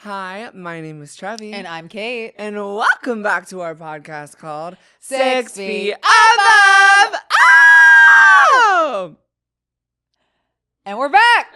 Hi, my name is Trevi. And I'm Kate. And welcome back to our podcast called 6 Feet Above. Oh! And we're back.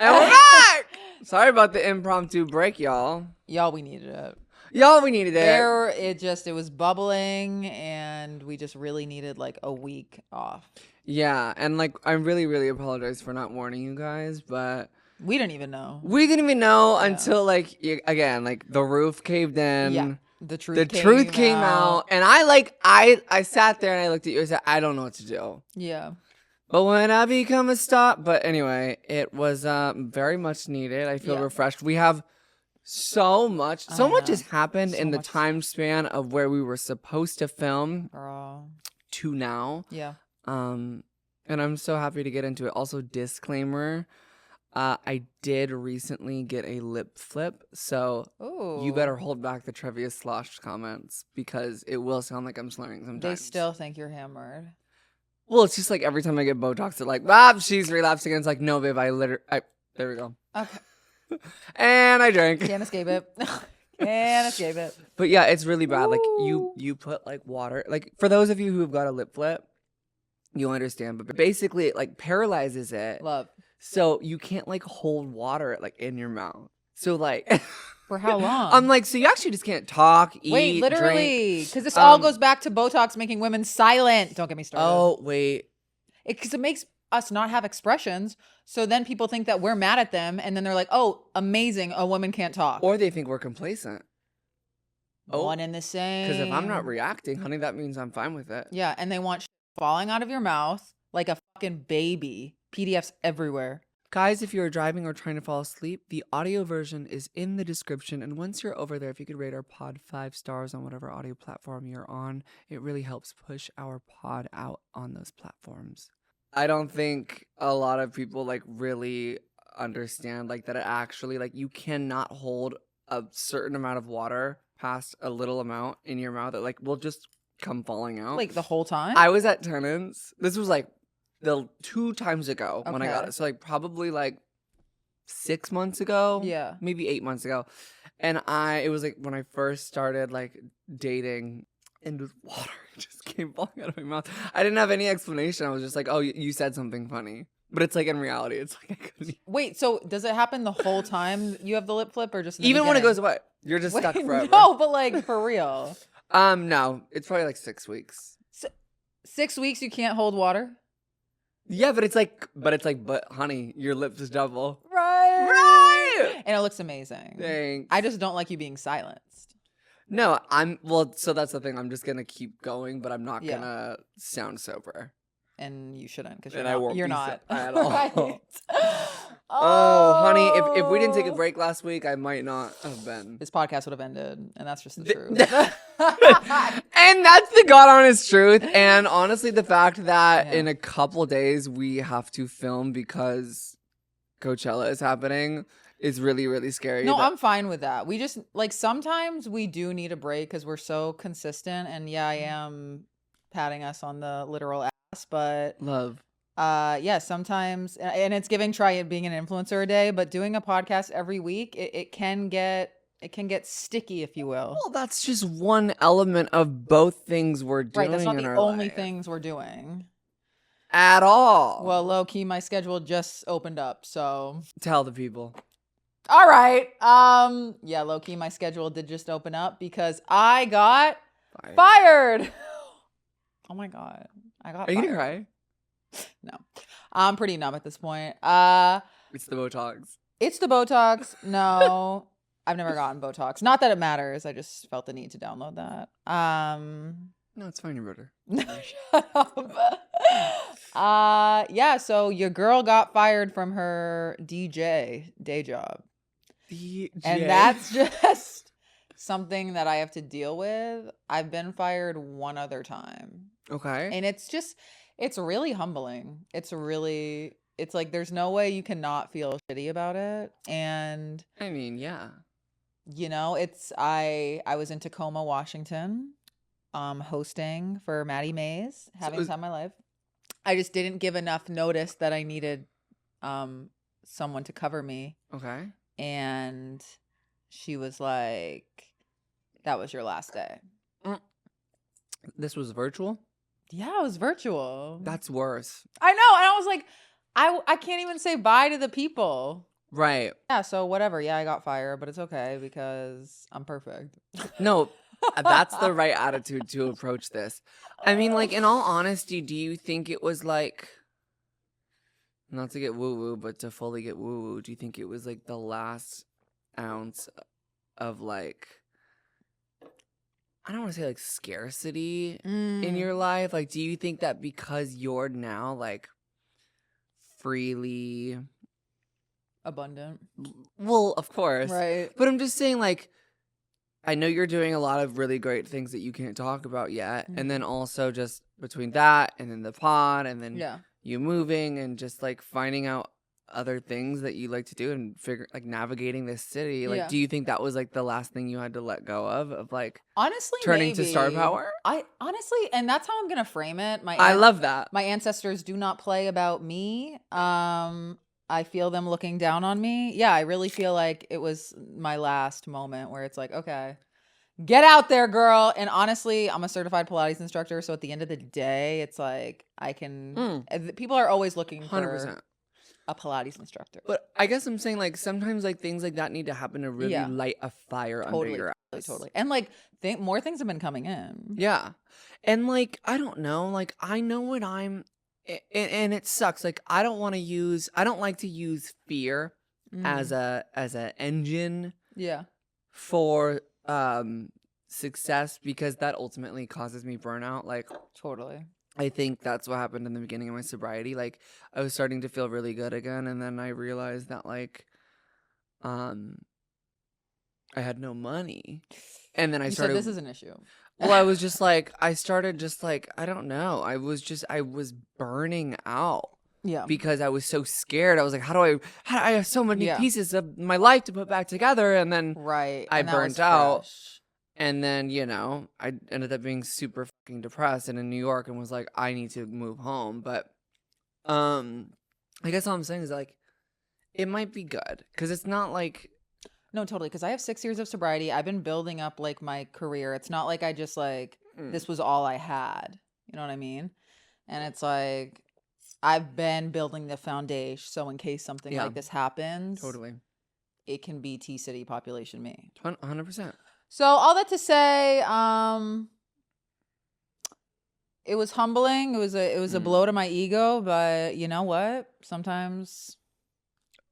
Sorry about the impromptu break, y'all. Y'all, we needed it. We needed it. It was bubbling, and we just really needed like a week off. Yeah, and like I really, really apologize for not warning you guys, but we didn't even know. Until like again, like the roof caved in. Yeah, the truth came out, and I sat there and I looked at you and said, I don't know what to do. Yeah. But when I become a star, but anyway, it was very much needed. I feel refreshed. We have so much has happened in the time span of where we were supposed to film to now. Yeah. And I'm so happy to get into it. Also, disclaimer, I did recently get a lip flip, so you better hold back the Trevi slosh comments because it will sound like I'm slurring sometimes. They still think you're hammered. Well, it's just like every time I get Botox, they're like, Bob, she's relapsing. And it's like, no, babe, there we go. Okay. And I drank. Can't escape it. But yeah, it's really bad. Ooh. Like you put like water, like for those of you who have got a lip flip, you'll understand. But basically it like paralyzes it. Love. So you can't like hold water like in your mouth. So like. For how long? I'm like, so you actually just can't talk, eat, wait, literally. Because this all goes back to Botox making women silent. Don't get me started. Oh, wait. Because it makes us not have expressions. So then people think that we're mad at them. And then they're like, oh, amazing. A woman can't talk. Or they think we're complacent. One and the same. Because if I'm not reacting, honey, that means I'm fine with it. Yeah. And they want falling out of your mouth like a fucking baby. PDFs everywhere. Guys, if you're driving or trying to fall asleep, the audio version is in the description. And once you're over there, if you could rate our pod 5 stars on whatever audio platform you're on, it really helps push our pod out on those platforms. I don't think a lot of people like really understand like that it actually like you cannot hold a certain amount of water past a little amount in your mouth that like will just come falling out. Like the whole time? I was at Tenants. This was like the 2 times ago when I got it. So like probably like 6 months ago. Yeah. Maybe 8 months ago. And it was like when I first started like dating and the water just came falling out of my mouth. I didn't have any explanation. I was just like, oh, you said something funny. But it's like in reality, it's like I couldn't. Wait, so does it happen the whole time you have the lip flip or just even when it goes away? You're just stuck forever. No, but like for real. No. It's probably like 6 weeks. 6 weeks you can't hold water? Yeah, but it's like, but honey, your lips is double. Right. And it looks amazing. Thanks. I just don't like you being silenced. No, so that's the thing. I'm just going to keep going, but I'm not going to sound sober. And you shouldn't because you're not. At all. Right. Oh, honey, if we didn't take a break last week, I might not have been. This podcast would have ended, and that's just the truth. And that's the God honest truth. And honestly, the fact that in a couple days we have to film because Coachella is happening is really, really scary. No, I'm fine with that. We just like sometimes we do need a break because we're so consistent. And yeah, I am patting us on the literal ass, but love. Yeah, sometimes, and it's giving try being an influencer a day, but doing a podcast every week, it can get sticky, if you will. Well, that's just one element of both things we're doing. Right, that's not in the our only life. things we're doing. At all. Well, low key, my schedule just opened up, so tell the people. All right. Yeah, low key, my schedule did just open up because I got fired. Oh my God. I got fired. Are you gonna cry? No. I'm pretty numb at this point. It's the Botox. It's the Botox. No. I've never gotten Botox. Not that it matters. I just felt the need to download that. No, it's fine, your brother. Shut up. Yeah, so your girl got fired from her DJ day job. DJ. And that's just something that I have to deal with. I've been fired one other time. Okay. And it's really humbling. It's like there's no way you cannot feel shitty about it. And I mean, yeah. You know, I was in Tacoma, Washington, hosting for Maddie Mays, having time of my life. I just didn't give enough notice that I needed someone to cover me. Okay. And she was like, that was your last day. This was virtual? Yeah, it was virtual. That's worse. I know. And I was like, I can't even say bye to the people. Right. Yeah, so whatever. Yeah, I got fired, but it's okay because I'm perfect. No, that's the right attitude to approach this. I mean, like, in all honesty, do you think it was like, not to get woo-woo, but to fully get woo-woo, do you think it was like the last ounce of like, I don't want to say like scarcity in your life? Like, do you think that because you're now like freely Abundant. well, of course. Right. But I'm just saying, like, I know you're doing a lot of really great things that you can't talk about yet. And then also just between that and then the pod and then you moving and just like finding out other things that you like to do and figure like navigating this city. Like, do you think that was like the last thing you had to let go of like honestly turning to star power? I honestly, and that's how I'm gonna frame it. I love that. My ancestors do not play about me. I feel them looking down on me. Yeah, I really feel like it was my last moment where it's like, okay, get out there, girl. And honestly, I'm a certified Pilates instructor. So at the end of the day, it's like I can, people are always looking 100%. For a Pilates instructor. But I guess I'm saying like sometimes like things like that need to happen to really light a fire under your ass. Totally. And like more things have been coming in. Yeah. And like, I don't know, like I know what I'm, and it sucks. Like I don't like to use fear as a engine for success because that ultimately causes me burnout. Like totally. I think that's what happened in the beginning of my sobriety. Like I was starting to feel really good again and then I realized that like I had no money. And then I started said this is an issue. Well, I was just like, I started just like, I don't know. I was burning out. Yeah. Because I was so scared. I was like, how do I have so many pieces of my life to put back together? And then I burnt out. And then, you know, I ended up being super fucking depressed and in New York and was like, I need to move home. But I guess all I'm saying is like, it might be good. Because it's not like, no, totally. Because I have 6 years of sobriety. I've been building up like my career. It's not like I just like, this was all I had. You know what I mean? And it's like, I've been building the foundation. So in case something like this happens, totally, it can be T-City population me. 100%. So all that to say, it was humbling. It was a blow to my ego. But you know what? Sometimes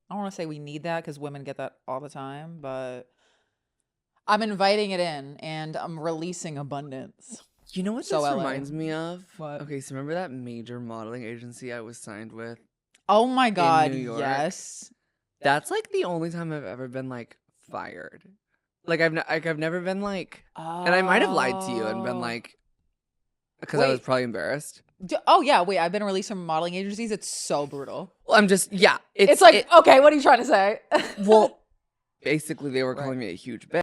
I don't want to say we need that because women get that all the time, but I'm inviting it in and I'm releasing abundance. You know what this reminds me of? What? Okay, so remember that major modeling agency I was signed with? Oh my God, in New York? yes. That's like the only time I've ever been like fired. Like I've never been like, and I might have lied to you and been like, because I was probably embarrassed. Oh yeah, wait, I've been released from modeling agencies. It's so brutal. Well, I'm just It's like okay, what are you trying to say? Well, basically they were calling me a huge bitch.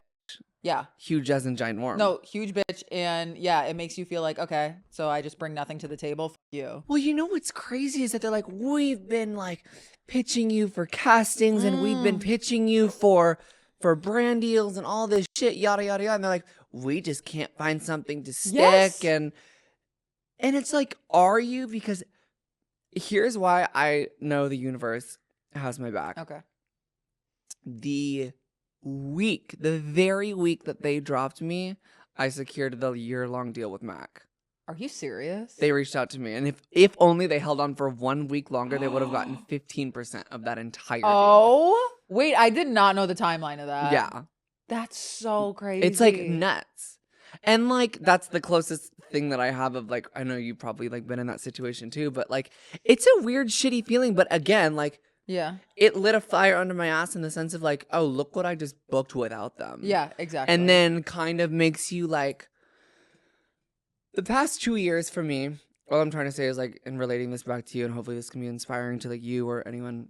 Yeah, huge as in ginorm. No, huge bitch, and yeah, it makes you feel like okay, so I just bring nothing to the table. F you. Well, you know what's crazy is that they're like, we've been like pitching you for castings and we've been pitching you for brand deals and all this shit, yada yada yada. And they're like, we just can't find something to stick and it's like, are you? Because here's why I know the universe has my back. Okay. The very week that they dropped me, I secured the year-long deal with Mac. Are you serious? They reached out to me, and if only they held on for 1 week longer, they would have gotten 15% of that entire deal. Oh, wait, I did not know the timeline of that. Yeah. That's so crazy. It's like nuts. And like that's the closest thing that I have of like, I know you've probably like been in that situation too, but like it's a weird shitty feeling, but again, like it lit a fire under my ass in the sense of like, oh, look what I just booked without them. Yeah, exactly. And then kind of makes you like, the past 2 years for me, all I'm trying to say is like, in relating this back to you, and hopefully this can be inspiring to like you or anyone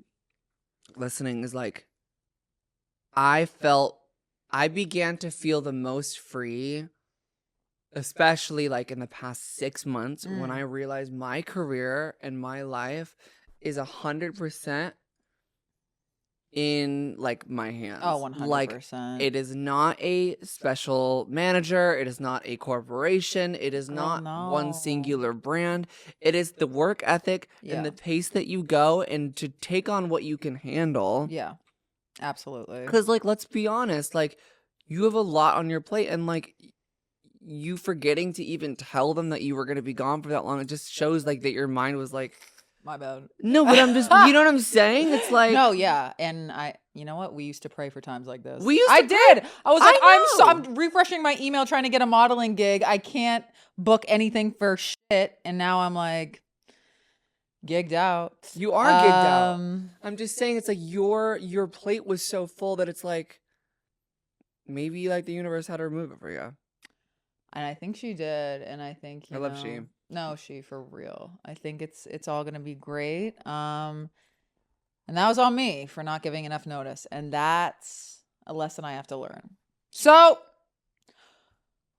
listening, is like, I began to feel the most free, especially like in the past 6 months when I realized my career and my life is 100% in like my hands. Oh, Like 100%. it is not a special manager. It is not a corporation. It is Girl, not one no. singular brand. It is the work ethic and the pace that you go and to take on what you can handle. Yeah, absolutely. Because like, let's be honest, like you have a lot on your plate and like you forgetting to even tell them that you were going to be gone for that long. It just shows like that your mind was like, my bad. no, but I'm just, you know what I'm saying? It's like, no, yeah. And you know what? We used to pray for times like this. We used to I did. I was like, I I'm refreshing my email trying to get a modeling gig. I can't book anything for shit. And now I'm like, gigged out. You are gigged out. I'm just saying it's like your plate was so full that it's like maybe like the universe had to remove it for you. And I think she did. And I think I love she. No, she for real. I think it's all gonna be great. And that was on me for not giving enough notice. And that's a lesson I have to learn. So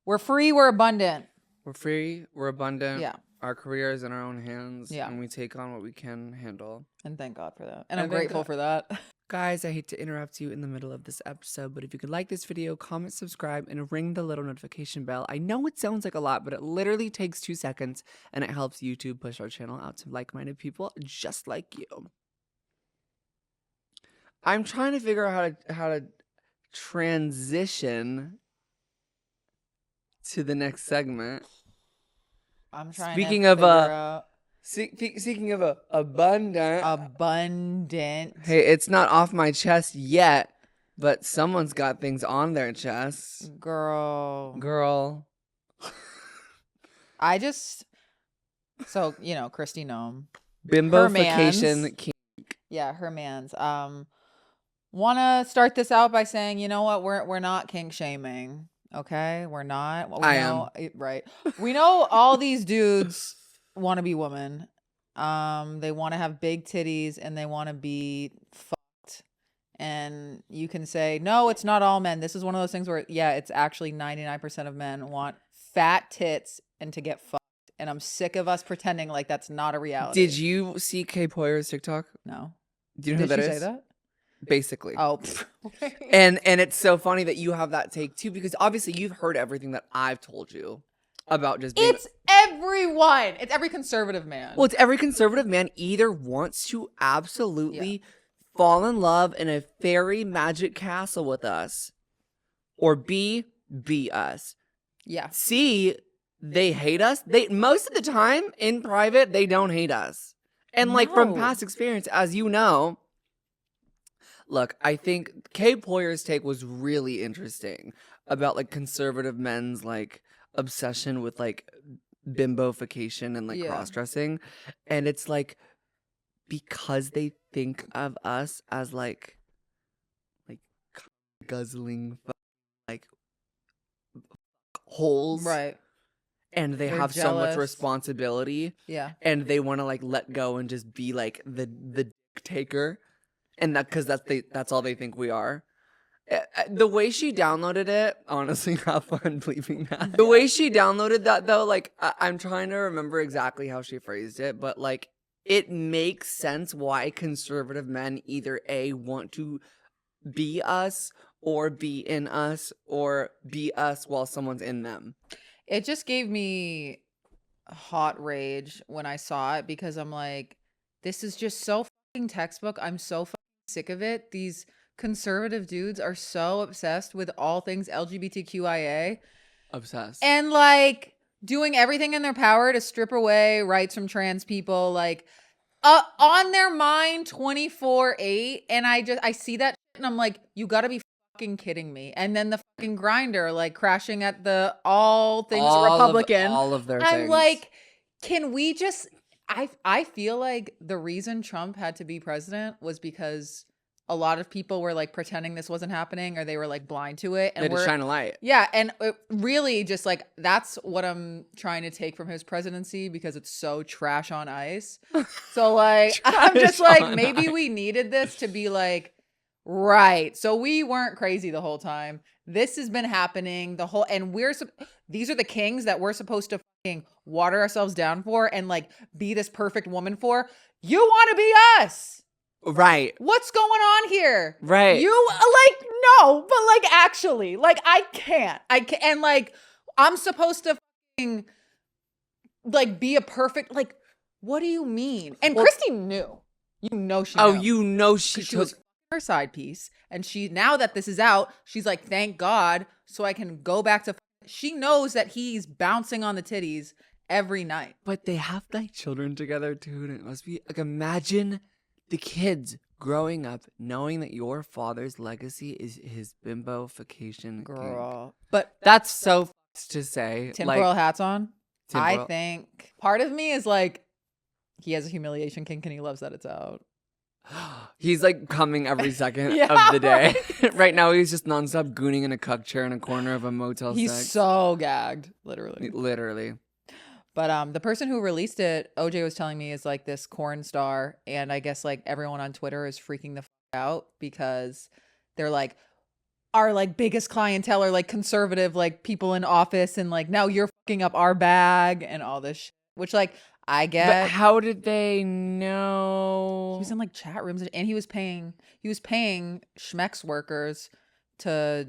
we're free, we're abundant. We're free, we're abundant. Yeah. Our career is in our own hands. Yeah. And we take on what we can handle. And thank God for that. And I'm grateful for that. Guys, I hate to interrupt you in the middle of this episode, but if you could like this video, comment, subscribe, and ring the little notification bell. I know it sounds like a lot, but it literally takes 2 seconds, and it helps YouTube push our channel out to like-minded people just like you. I'm trying to figure out how to transition to the next segment. I'm trying Speaking to of figure out. Speaking of abundant. Hey, it's not off my chest yet, but someone's got things on their chest. Girl. I just, so, Christy Nome. Bimbofication king. Yeah, her mans. Want to start this out by saying, you know what? We're not kink shaming. Okay? We're not. I am. Right. We know all these dudes want to be women. They want to have big titties and they want to be fucked. And you can say, no, it's not all men. This is one of those things where, yeah, it's actually 99% of men want fat tits and to get fucked. And I'm sick of us pretending like that's not a reality. Did you see Kay Poyer's TikTok? No. Do you know who that is? Did she say that? Basically. Oh. and it's so funny that you have that take too, because obviously you've heard everything that I've told you about just being... It's everyone. It's every conservative man. Well, it's every conservative man either wants to absolutely fall in love in a fairy magic castle with us, or B, be us. Yeah. C, they hate us. Most of the time in private, they don't hate us. And like from past experience, as you know, look, I think Kay Poyer's take was really interesting about like conservative men's like obsession with like bimbofication and like cross-dressing. And it's like because they think of us as like guzzling like holes. Right. And they're have jealous. So much responsibility. Yeah. And they want to like let go and just be like the dick taker. And because that's all they think we are. The way she downloaded it, honestly, have fun bleeping that. The way she downloaded that, though, like, I'm trying to remember exactly how she phrased it, but, like, it makes sense why conservative men either A, want to be us, or be in us, or be us while someone's in them. It just gave me hot rage when I saw it, because I'm like, this is just so fucking textbook. I'm so fucking sick of it. These conservative dudes are so obsessed with all things LGBTQIA. Obsessed. And like doing everything in their power to strip away rights from trans people, like on their mind 24/8. And I see that and I'm like, you gotta be fucking kidding me. And then the fucking grinder, like crashing at the all things Republican. All of their things. I'm like, can we just I feel like the reason Trump had to be president was because a lot of people were like pretending this wasn't happening, or they were like blind to it. And they just shine a light. Yeah. And it really just like, that's what I'm trying to take from his presidency, because it's so trash on ice. So like, I'm just like, maybe we needed this to be like, right. So we weren't crazy the whole time. This has been happening the whole, and these are the kings that we're supposed to fucking water ourselves down for and like be this perfect woman for. You want to be us. Right. What's going on here? Right. You like, no, but like actually, like I can't. And like I'm supposed to fucking like be a perfect, like, what do you mean? And Well- Christy knew. You know she Oh, knew. you know she She was took. her side piece, and she, now that this is out, she's like, thank God, so I can go back to. She knows that he's bouncing on the titties every night. But they have like children together too, and it must be like, imagine the kids growing up knowing that your father's legacy is his bimbofication. Girl, but That's so to say. tinfoil hats on. I tinfoil- think part of me is like, he has a humiliation kink and he loves that it's out. He's like coming every second Yeah, of the day. Right now, he's just nonstop gooning in a cuck chair in a corner of a Motel He's 6. so gagged, literally. Literally. But the person who released it, OJ was telling me, is like this corn star, and I guess like everyone on Twitter is freaking the out because they're like, our like biggest clientele are like conservative, like people in office, and like now you're fucking up our bag and all this shit, which like I But get. how did they know? He was in like chat rooms, and he was paying Schmex workers to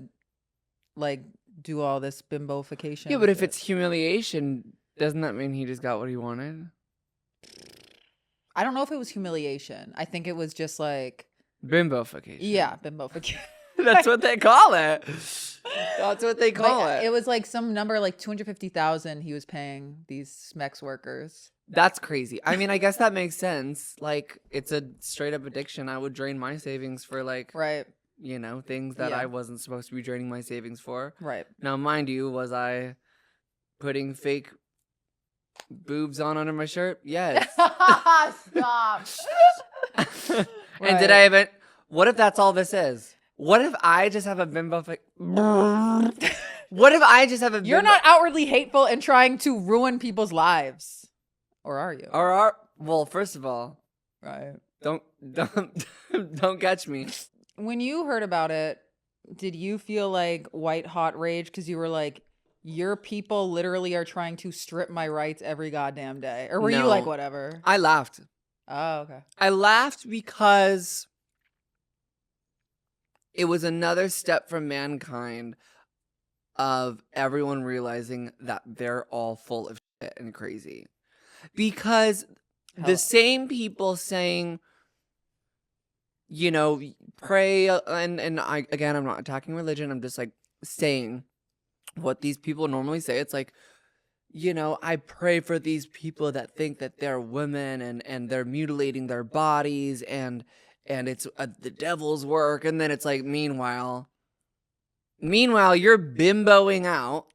like do all this bimbofication. Yeah, but if shit. it's humiliation, doesn't that mean he just got what he wanted? I don't know if it was humiliation. I think it was just like, Bimbofication. yeah, bimbofication. That's what they call it. That's what they call Like, it. it was like some number like 250,000 he was paying these Schmex workers. That's crazy. I mean, I guess that makes sense. Like, it's a straight up addiction. I would drain my savings for like, Right. you know, things that Yeah. I wasn't supposed to be draining my savings for. Right. Now, mind you, was I putting fake boobs on under my shirt? Yes. Stop. And did I even? What if that's all this is? What if I just have a bimbo? What if I just have a? You're not outwardly hateful and trying to ruin people's lives, or are you? Well, first of all, Right. don't catch me. When you heard about it, did you feel like white hot rage because you were like, your people literally are trying to strip my rights every goddamn day? Or were you No. like, whatever? I laughed. Oh, okay. I laughed because it was another step from mankind of everyone realizing that they're all full of shit and crazy. Because Hello. the same people saying, you know, pray, and I, again, I'm not attacking religion, I'm just like saying what these people normally say. It's like, you know, I pray for these people that think that they're women and they're mutilating their bodies and it's the devil's work. And then it's like, meanwhile you're bimboing out.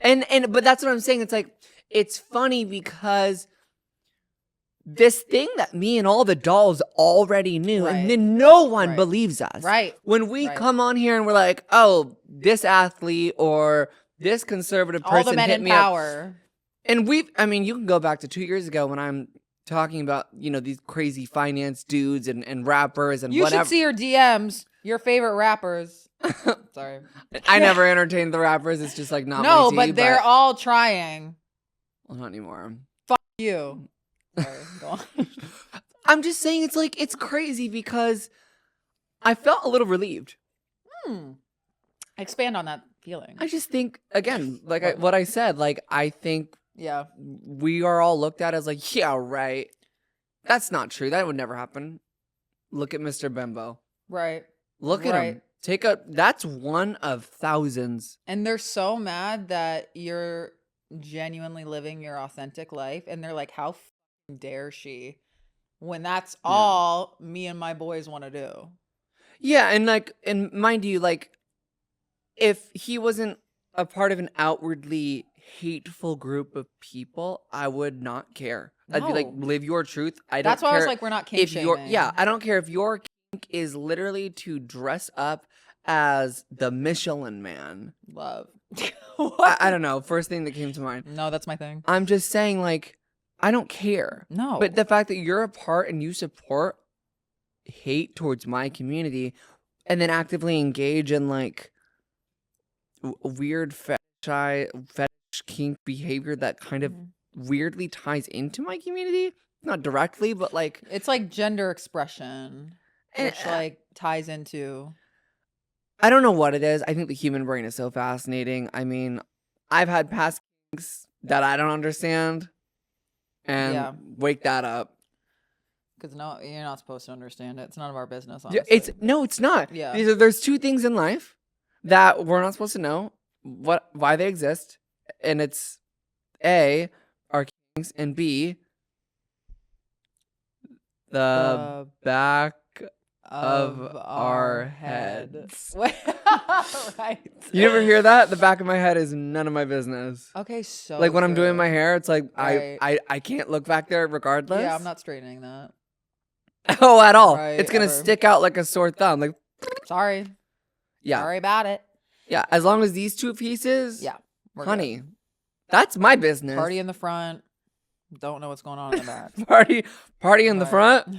But that's what I'm saying. It's like, it's funny because this thing that me and all the dolls already knew, Right. and then no one Right. believes us. Right. When we Right. come on here and we're like, oh, this athlete or this conservative person All the men hit in me up. power. And I mean, you can go back to 2 years ago when I'm talking about, you know, these crazy finance dudes and rappers and You whatever. should see your DMs, your favorite rappers. Sorry. I never entertained the rappers. It's just like not No, my tea, but they're all trying. well, not anymore. You. Sorry, go on. I'm just saying it's like, it's crazy because I felt a little relieved. Expand on that feeling. I just think, again, like what I said, like, I think Yeah. we are all looked at as like, yeah, right. That's not true. That would never happen. Look at Mr. Bimbo. Right. Look at him. That's one of thousands. And they're so mad that you're genuinely living your authentic life. And they're like, how f***ing dare she? When that's all me and my boys want to do. Yeah, and mind you, like, if he wasn't a part of an outwardly hateful group of people, I would not care. I'd be like, No. live your truth. I don't That's why care I was like, we're not kink if you're shaming. yeah, I don't care if your kink is literally to dress up as the Michelin Man. Love. I don't know. First thing that came to mind. No, that's my thing. I'm just saying, like, I don't care. No. But the fact that you're a part and you support hate towards my community and then actively engage in like weird fetish kink behavior that kind of weirdly ties into my community, not directly, but like It's like gender expression, which like ties into. I don't know what it is. I think the human brain is so fascinating. I mean, I've had past kinks that I don't understand, and wake that up. Because no, you're not supposed to understand it. It's none of our business, Yeah, honestly. it's not. Yeah. There's two things in life that we're not supposed to know why they exist, and it's A, our kinks, and B, the back of our heads. Right. You never hear that? The back of my head is none of my business. Okay, so like when I'm doing true. my hair, it's like Right. I can't look back there regardless. Yeah, I'm not straightening that. Oh, at all. Right, it's gonna ever. stick out like a sore thumb. Like, sorry. Yeah. Sorry about it. Yeah, as long as these two pieces. Yeah. Honey, good. that's my business. Party in the front. Don't know what's going on in the back. Party in the front.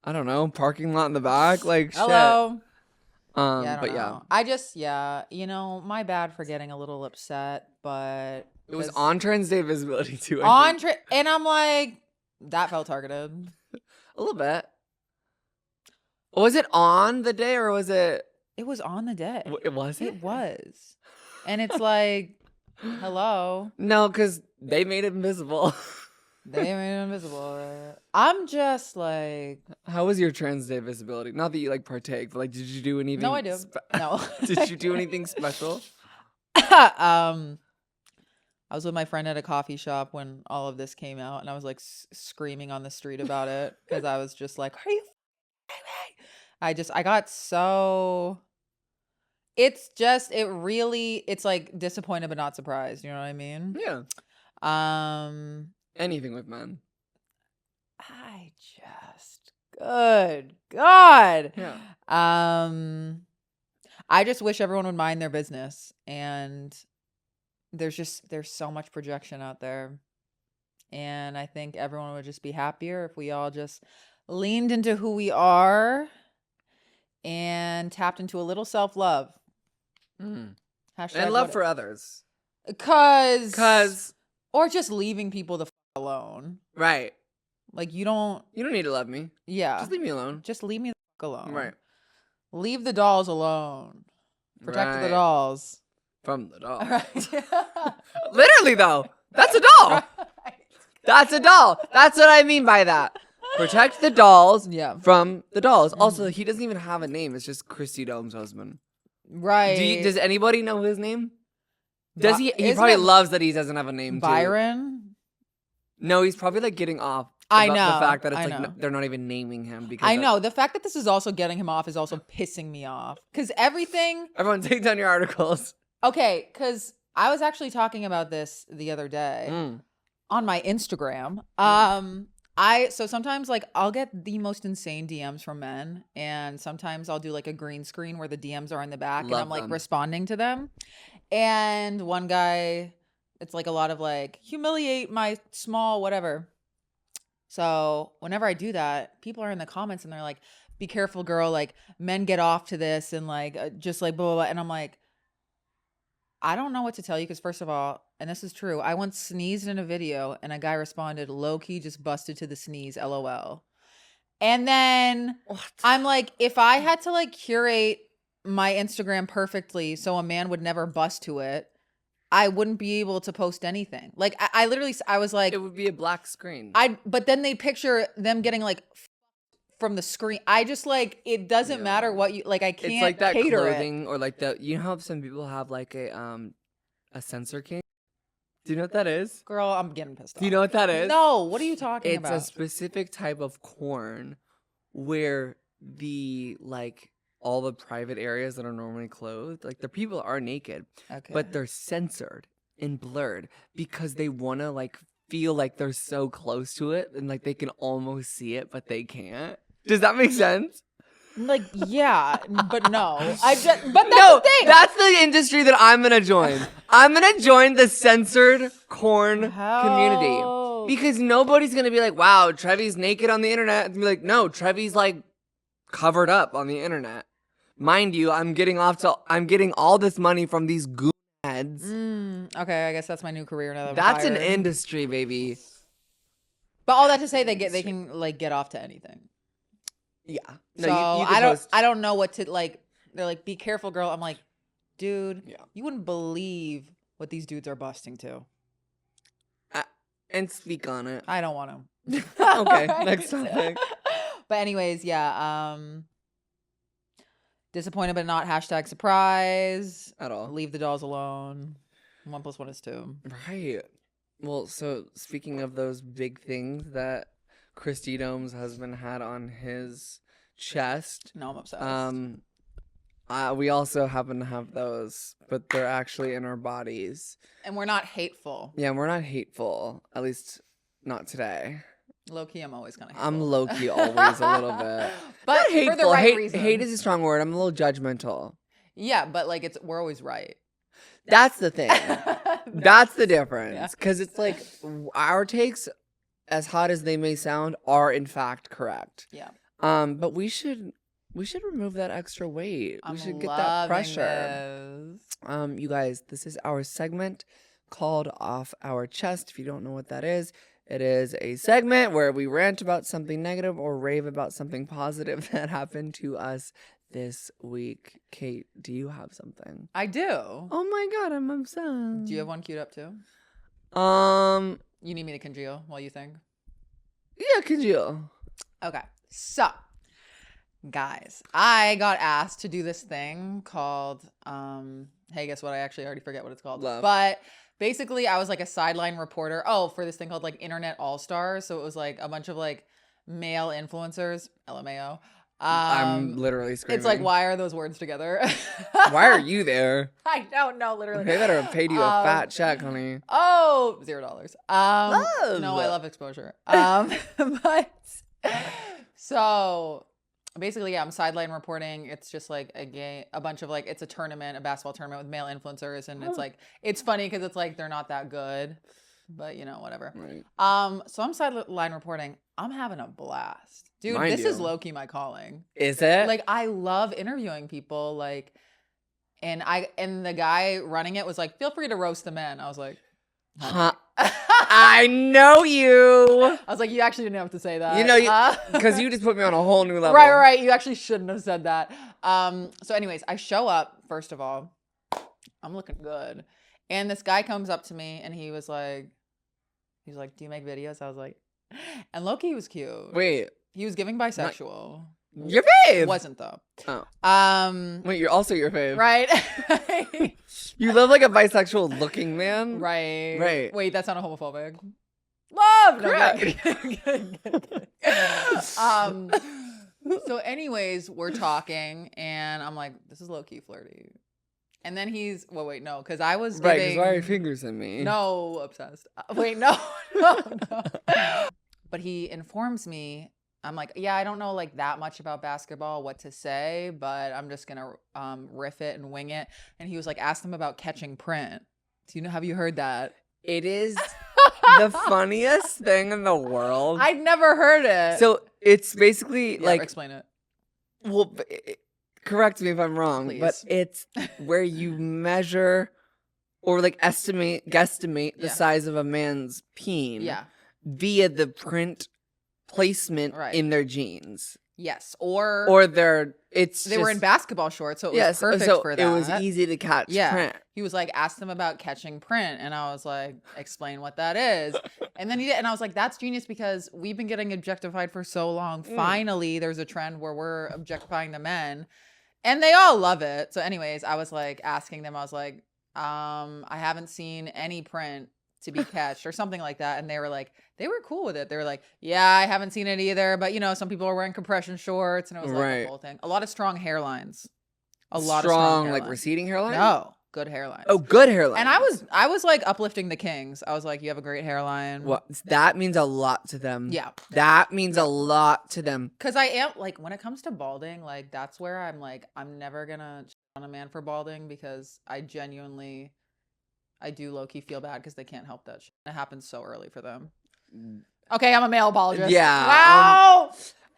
I don't know. Parking lot in the back. Like, hello. Shit. Yeah, but know. I just, you know, my bad for getting a little upset, but it was on Trans Day visibility too. And I'm like, that felt targeted. A little bit. Was it on the day or was it? It was on the day. It was? It was. And it's like, hello. No, because they made it invisible. They made it invisible. I'm just like. How was your Trans Day visibility? Not that you like partake, but like, did you do anything? No, I do. No. Did you do anything special? I was with my friend at a coffee shop when all of this came out, and I was like screaming on the street about it because I was just like, "Are you?" I got so. It's just it's like disappointed but not surprised. You know what I mean? Yeah. Anything with men. I just good God. Yeah. I just wish everyone would mind their business, and there's so much projection out there, and I think everyone would just be happier if we all just leaned into who we are and tapped into a little self-love. And love for others. Cause or just leaving people the alone. Right. Like you don't need to love me. Yeah. Just leave me alone. Just leave me the alone. Right. Leave the dolls alone. Protect the dolls. From the doll. Right. Literally though. That's a doll. Right. That's a doll. That's what I mean by that. Protect the dolls from the dolls. Also, he doesn't even have a name. It's just Christy Dome's husband. Right. Does anybody know his name? Does he? He probably loves that he doesn't have a name. Byron? Too. No, he's probably like getting off. I know the fact that it's like they're not even naming him because I know the fact that this is also getting him off is also pissing me off because everyone take down your articles. Okay, because I was actually talking about this the other day on my Instagram. So sometimes like I'll get the most insane DMs from men, and sometimes I'll do like a green screen where the DMs are in the back and I'm like responding to them. And one guy, it's like a lot of like humiliate my small whatever. So whenever I do that, people are in the comments and they're like, "Be careful, girl. Like men get off to this and like just like blah blah blah." And I'm like, I don't know what to tell you because first of all, and this is true, I once sneezed in a video and a guy responded, "Low-key just busted to the sneeze, LOL." And then I'm like, if I had to like curate my Instagram perfectly so a man would never bust to it, I wouldn't be able to post anything. Like I literally, I was like, it would be a black screen. But then they picture them getting like from the screen. I just like, it doesn't matter what you like. I can't. It's like that clothing or like the, you know how some people have like a sensor king. Do you know what that is? Girl, I'm getting pissed off. Do you know what that is? No. What are you talking about? It's a specific type of corn where the like all the private areas that are normally clothed, like the people are naked, but they're censored and blurred because they want to like feel like they're so close to it and like they can almost see it, but they can't. Does that make sense? Like, yeah, but no. But that's no, the thing. That's the industry that I'm gonna join. I'm gonna join the censored corn community because nobody's gonna be like, "Wow, Trevi's naked on the internet." And be like, "No, Trevi's like covered up on the internet." Mind you, I'm getting all this money from these goon heads. Okay, I guess that's my new career now. That's an industry, baby. But all that to say, they can like get off to anything. Yeah. No, So you I don't know what to like. They're like, be careful, girl. I'm like, dude, you wouldn't believe what these dudes are busting to. And speak on it. I don't want to. Okay, next topic. But anyways, yeah. Disappointed but not hashtag surprise. At all. Leave the dolls alone. 1 + 1 is 2. Right. Well, so speaking of those big things that Christy Dome's husband had on his chest. No, I'm obsessed. We also happen to have those, but they're actually in our bodies. And we're not hateful. Yeah, we're not hateful. At least not today. Low-key, I'm always kind of hateful. I'm low-key always a little bit. But not hateful. for the right reason. Hate is a strong word. I'm a little judgmental. Yeah, but like we're always right. That's the thing. That's the difference. Because it's like our takes, as hot as they may sound, are in fact correct. Yeah. But we should remove that extra weight. We should get that pressure. This. You guys, this is our segment called Off Our Chest. If you don't know what that is, it is a segment where we rant about something negative or rave about something positive that happened to us this week. Kate, do you have something? I do. Oh my God, I'm obsessed. Do you have one queued up too? You need me to congeal while you think? Yeah, congeal. Okay. So, guys, I got asked to do this thing called, hey, guess what? I actually already forget what it's called. Love. But basically, I was like a sideline reporter. Oh, for this thing called like Internet All-Stars. So it was like a bunch of like male influencers, LMAO. I'm literally screaming. It's like, why are those words together? Why are you there? I don't know, literally. They better have paid you a fat check, honey. Oh, $0. Love. No, I love exposure. But so basically, yeah, I'm sideline reporting. It's just like a bunch of like, it's a tournament, a basketball tournament with male influencers, and it's like, it's funny because it's like they're not that good, but you know, whatever. Right. So I'm sideline reporting. I'm having a blast, dude. Mind this you. is low-key my calling. Is it? Like, I love interviewing people, like, and the guy running it was like, feel free to roast the men. I was like, huh? I know you. I was like, you actually didn't have to say that. You know, because you just put me on a whole new level. Right. You actually shouldn't have said that. So anyways, I show up, first of all, I'm looking good. And this guy comes up to me and he was like, do you make videos? I was like, and low-key, he was cute. Wait. He was giving bisexual. Your fave. Wasn't though. Oh. Wait, you're also your fave. Right. You love like a bisexual looking man. Right. Wait, that's not a homophobic. Love. No, so anyways, we're talking and I'm like, this is low-key flirty. And then he's, well, wait, no, because I was right, giving. because why are your fingers in me? No, obsessed. Wait, no. But he informs me, I'm like, yeah, I don't know like that much about basketball, what to say, but I'm just going to riff it and wing it. And he was like, ask them about catching print. Have you heard that? It is the funniest thing in the world. I'd never heard it. So it's basically like. Explain it. Well, correct me if I'm wrong, Please. but it's where you measure or like guesstimate the size of a man's peen. Yeah. Via the print placement in their jeans. Yes, or they were in basketball shorts, so it was perfect for that. It was easy to catch print. He was like, ask them about catching print, and I was like, explain what that is. And then he did, and I was like, that's genius because we've been getting objectified for so long. Finally, there's a trend where we're objectifying the men, and they all love it. So, anyways, I was like asking them, I was like, I haven't seen any print to be catched or something like that, and they were cool with it. They were like, yeah, I haven't seen it either, but you know, some people are wearing compression shorts, and it was like the whole thing. A lot of strong hairlines. A lot of strong like receding hairline. No, good hairlines. Oh, good hairline. And I was like uplifting the kings. I was like, you have a great hairline. Well, that means a lot to them. Yeah, that means a lot to them. Because I am like, when it comes to balding, like that's where I'm like, I'm never gonna shit on a man for balding because I do low-key feel bad because they can't help that shit. It happens so early for them. Okay, I'm a male apologist. Yeah. Wow.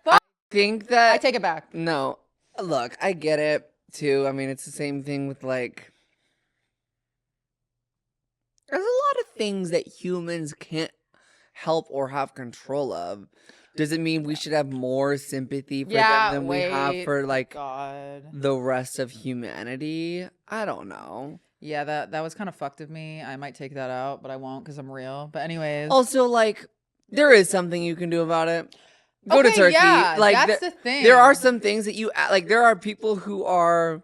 I think that I take it back. No. Look, I get it too. I mean, it's the same thing with like there's a lot of things that humans can't help or have control of. Does it mean we should have more sympathy for them Yeah, than we have wait. for like God. the rest of humanity? I don't know. Yeah, that was kind of fucked of me. I might take that out, but I won't because I'm real. But anyways. Also, like, there is something you can do about it. Go to Okay, Turkey. yeah, Like, that's the thing. there are some things that you like. There are people who are.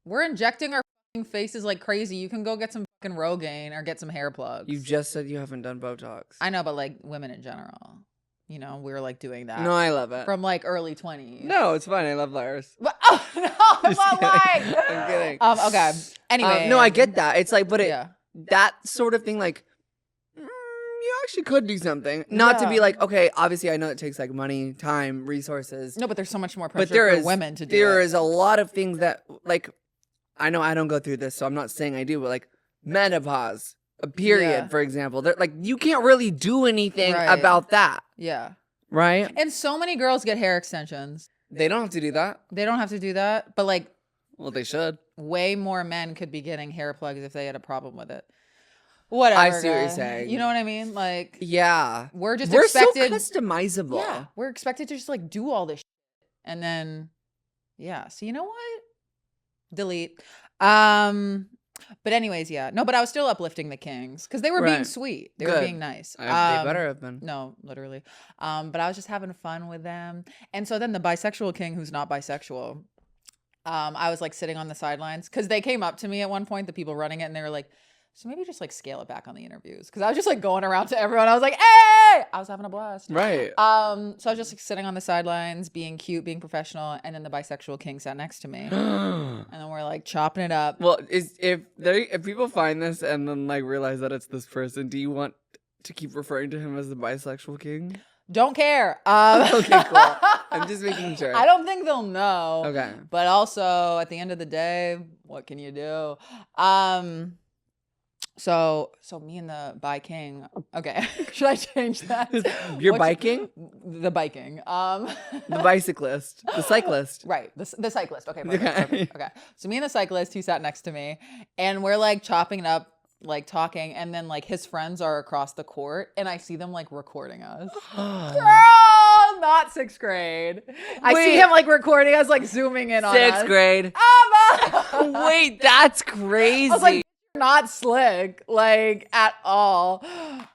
We're injecting our fucking faces like crazy. You can go get some fucking Rogaine or get some hair plugs. You just said you haven't done Botox. I know, but like women in general, you know, we're like doing that. No, I love it. From like early 20s. No, it's fine. I love liars. But, oh no, I'm not lying. I'm kidding. Okay. Anyway. No, I get that. It's like, but yeah. that sort of thing, like, you actually could do something. Not to be like, okay, obviously I know it takes like money, time, resources. No, but there's so much more pressure but there for is women to do There it. is a lot of things that, like, I know I don't go through this, so I'm not saying I do, but like menopause, a period, Yeah. for example. They're like, you can't really do anything Right. about that. Yeah. Right? And so many girls get hair extensions. They don't have to do that. They don't have to do that, but like Well, they should. way more men could be getting hair plugs if they had a problem with it. Whatever. I see what you're guys. saying. You know what I mean? Like, Yeah. we're just We're expected. so customizable. Yeah, we're expected to just like do all this shit. And then, yeah. So you know what? Delete. But anyways, yeah. No, but I was still uplifting the kings because they were being Right. sweet. They were Good. being nice. They better have been. No, literally. But I was just having fun with them. And so then the bisexual king, who's not bisexual, I was like sitting on the sidelines because they came up to me at one point, the people running it, and they were like, so maybe just like scale it back on the interviews. Because I was just like going around to everyone. I was like, hey, I was having a blast. Right. So I was just like sitting on the sidelines, being cute, being professional, and then the bisexual king sat next to me. And then we're like chopping it up. Well, if people find this and then like realize that it's this person, do you want to keep referring to him as the bisexual king? Don't care. Okay, cool. I'm just making sure. I don't think they'll know. Okay. But also, at the end of the day, what can you do? So me and the bi king. Okay, should I change that? You're What's- biking? The biking. The bicyclist. The cyclist. Right, the cyclist. Okay, perfect, Okay. perfect. Okay. So me and the cyclist, he sat next to me, and we're like chopping it up, like talking, and then like his friends are across the court, and I see them like recording us. Girl, not sixth grade. I see Wait. him like recording us, like zooming in on us. Sixth grade. Wait, that's crazy. I was like, not slick, like at all.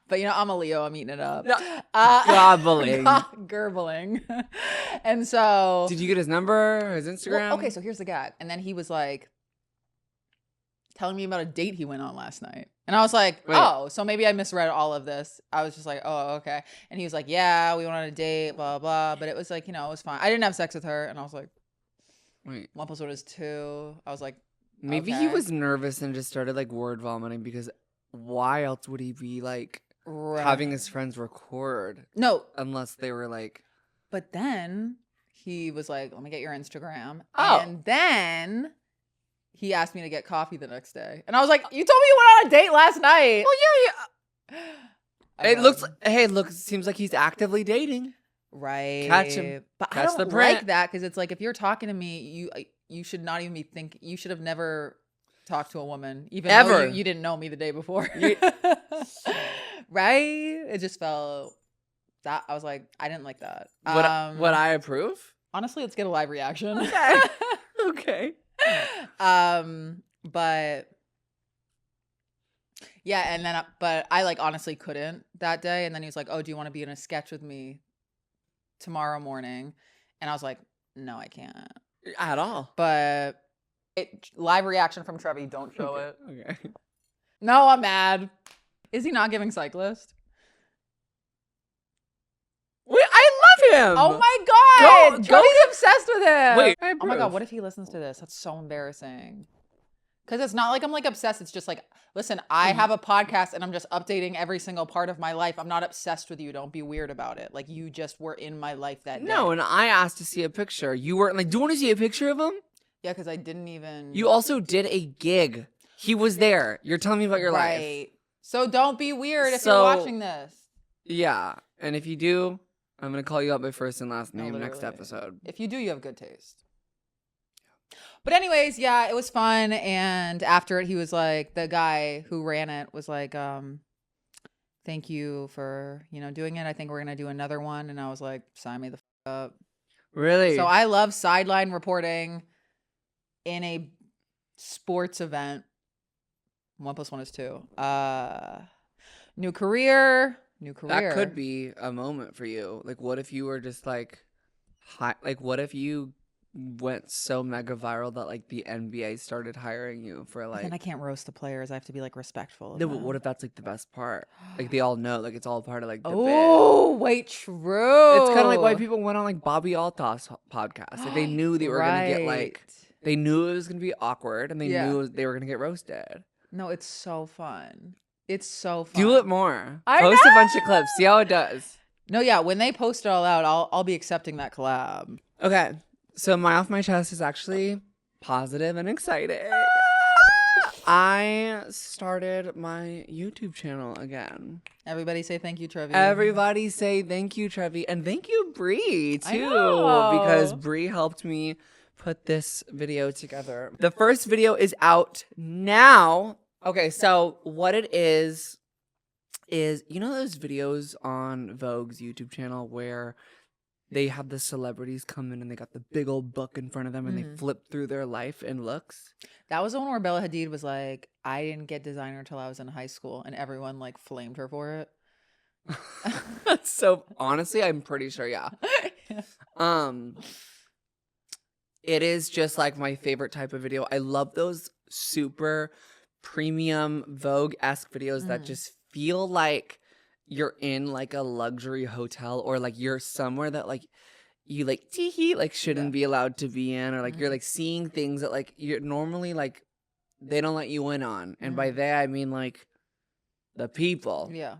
But you know, I'm a Leo. I'm eating it up. No. Gobbling. Gurgling. And so, Did you get his number, his Instagram? well, okay, so here's the gag. And then he was like telling me about a date he went on last night. And I was like, Wait. oh, so maybe I misread all of this. I was just like, oh, okay. And he was like, yeah, we went on a date, blah, blah. But it was like, you know, it was fine. I didn't have sex with her. And I was like, Wait. 1 + 1 is 2. I was like, Maybe he okay. was nervous and just started like word vomiting because why else would he be like right. having his friends record No, unless they were like, but then he was like, let me get your Instagram. Oh. And then he asked me to get coffee the next day. And I was like, you told me you went on a date last night. well, I It know. looks. Hey, look. Seems like he's actively dating. right. Catch him. But Catch I the don't print. like that because it's like if you're talking to me, you should not even be thinking. You should have never talked to a woman, even though Ever. you didn't know me the day before. You- Right? It just felt that I was like, I didn't like that. Would I approve? Honestly, let's get a live reaction. Okay. Okay. But yeah, and then but I like honestly couldn't that day, and then he was like, oh, do you want to be in a sketch with me tomorrow morning? And I was like, no, I can't. At all. But live reaction from Trevi, don't show it. Okay. No, I'm mad. Is he not giving cyclist? Wait, I love him. Oh my god! Go- Trevi's obsessed with him. Wait. Oh my god, what if he listens to this? That's so embarrassing. Because it's not like I'm like obsessed. It's just like, listen, I have a podcast and I'm just updating every single part of my life. I'm not obsessed with you. Don't be weird about it. Like you just were in my life that day. No, and I asked to see a picture. You weren't like, do you want to see a picture of him? Yeah, because I didn't even. You also did a gig. He was there. You're telling me about your life. Right. So don't be weird if So- you're watching this. Yeah. And if you do, I'm going to call you out by first and last No, name next literally. episode. If you do, you have good taste. But anyways, yeah, it was fun. And after it, he was like, the guy who ran it was like, thank thank you for, doing it. I think we're going to do another one. And I was like, sign me the up. Really? So I love sideline reporting in a sports event. 1 + 1 is 2. New career. That could be a moment for you. Like, what if you were just like, what if you went so mega viral that like the NBA started hiring you for But then I like. can't roast the players. I have to be like respectful of No, but them. what if that's like the best part? Like they all know, like it's all part of like the bit. Oh, wait, true. It's kind of like why people went on like Bobby Alto's podcast. Like they knew they were gonna get like, they knew it was gonna be awkward, and they knew they were gonna get roasted. No, it's so fun. It's so fun. Do it more. I Post know! a bunch of clips. See how it does. No, yeah. When they post it all out, I'll be accepting that collab. Okay, so my off my chest is actually positive and exciting. I started my YouTube channel again. Everybody say thank you, Trevi. Everybody say thank you, Trevi. And thank you, Bree, too. Because Bree helped me put this video together. The first video is out now. Okay, so what it is you know those videos on Vogue's YouTube channel where they have the celebrities come in and they got the big old book in front of them and they flip through their life and looks? That was the one where Bella Hadid was like, I didn't get designer until I was in high school, and everyone like flamed her for it. So honestly, I'm pretty sure, yeah. It is just like my favorite type of video. I love those super premium Vogue-esque videos that just feel like you're in like a luxury hotel, or like you're somewhere that like you like tee like shouldn't be allowed to be in, or like you're like seeing things that like you're normally like they don't let you in on. And by that I mean like the people. Yeah.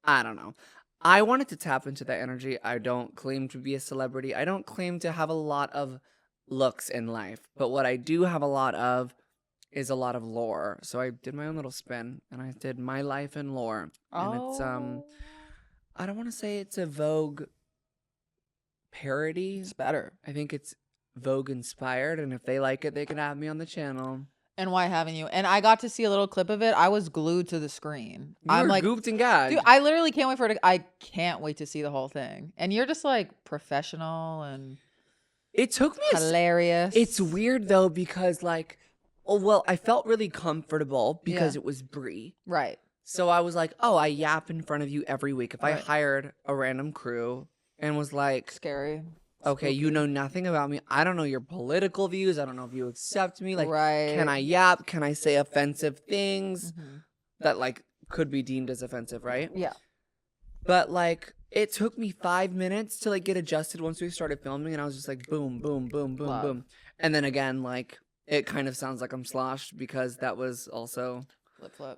I don't know. I wanted to tap into that energy. I don't claim to be a celebrity. I don't claim to have a lot of looks in life. But what I do have a lot of is a lot of lore. So I did my own little spin and I did my life in lore. And it's I don't want to say it's a Vogue parody. It's better. I think it's Vogue inspired, and if they like it, they can have me on the channel. And why haven't you? And I got to see a little clip of it. I was glued to the screen. I'm like gooped and gagged. Dude, I literally can't wait for it. I can't wait to see the whole thing. And you're just like professional and it took me hilarious. It's weird though because like, oh well, I felt really comfortable because it was Brie. Right. So I was like, oh, I yap in front of you every week. If I hired a random crew and was like, scary. Okay, you know nothing about me. I don't know your political views. I don't know if you accept me. Like, right. Can I yap? Can I say offensive things that like could be deemed as offensive, right? Yeah. But like, it took me 5 minutes to like get adjusted once we started filming, and I was just like, boom, boom, boom, boom, boom. And then again, like, it kind of sounds like I'm sloshed because that was also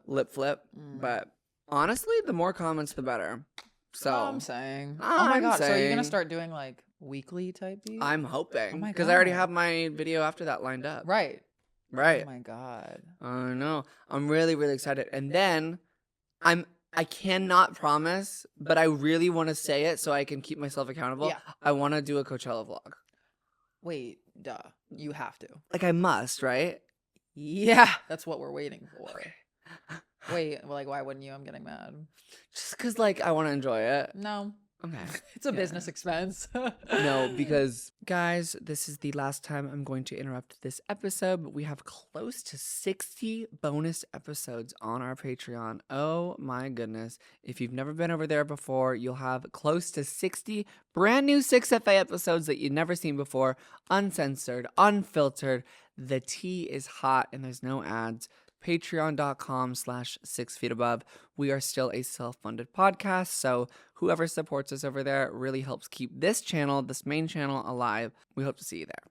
lip flip. But honestly, the more comments, the better. So I'm saying. Oh my god! So are you gonna start doing like weekly type beats? I'm hoping because I already have my video after that lined up. Right. Oh my god. I know. I'm really, really excited. And then I cannot promise, but I really want to say it so I can keep myself accountable. Yeah. I want to do a Coachella vlog. Wait, duh. You have to. Like I must, right? Yeah. That's what we're waiting for. Okay. Wait, like why wouldn't you? I'm getting mad. Just because like I want to enjoy it. No. Okay. It's a business expense. No, because guys, this is the last time I'm going to interrupt this episode, but we have close to 60 bonus episodes on our Patreon. Oh my goodness. If you've never been over there before, you'll have close to 60 brand new 6FA episodes that you've never seen before, uncensored, unfiltered. The tea is hot and there's no ads. Patreon.com/6feetabove. We are still a self-funded podcast, so whoever supports us over there really helps keep this channel, this main channel, alive. We hope to see you there.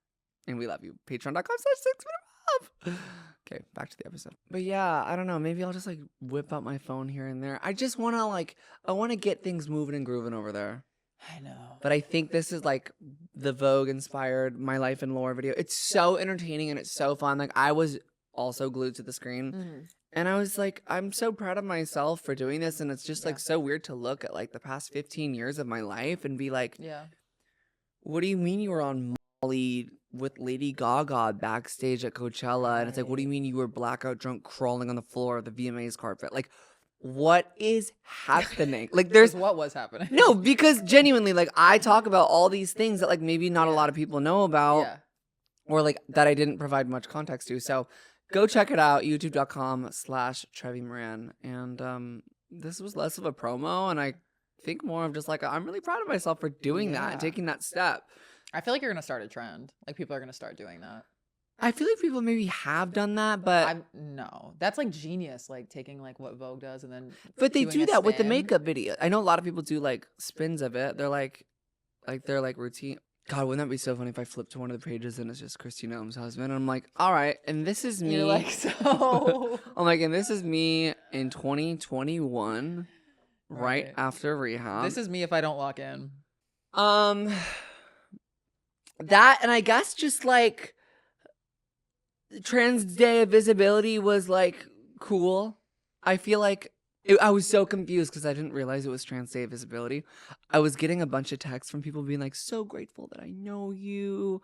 And we love you. Patreon.com/6feetabove. Okay, back to the episode. But yeah, I don't know. Maybe I'll just like whip out my phone here and there. I just want to I want to get things moving and grooving over there. I know. But I think this is like the Vogue inspired My Life in Lore video. It's so entertaining and it's so fun. Like I was also glued to the screen. And I was like, I'm so proud of myself for doing this. And it's just like so weird to look at like the past 15 years of my life and be like, what do you mean you were on Molly with Lady Gaga backstage at Coachella? And it's like, what do you mean you were blackout drunk crawling on the floor of the VMAs carpet? Like, what is happening? Like, There's there's what was happening. no, because genuinely, like, I talk about all these things that like maybe not a lot of people know about, Yeah. or like that I didn't provide much context to. So go check it out, youtube.com/Trevi Moran. And this was less of a promo, and I think more of just like, I'm really proud of myself for doing that and Yeah. taking that step. I feel like you're gonna start a trend. Like people are gonna start doing that. I feel like people maybe have done that, but No, that's like genius. Like taking like what Vogue does and then. they doing do a that with the spin. makeup video. I know a lot of people do like spins of it. They're like they're like routine. God, wouldn't that be so funny if I flipped to one of the pages and it's just Christina Ohm's husband? And I'm like, all right, and this is me. You're like, so. I'm like, and this is me in 2021, right Right. after rehab. This is me if I don't lock in. That, and I guess just like Trans Day of Visibility was like cool. I feel like I was so confused because I didn't realize it was Trans Day of Visibility. I was getting a bunch of texts from people being like, so grateful that I know you.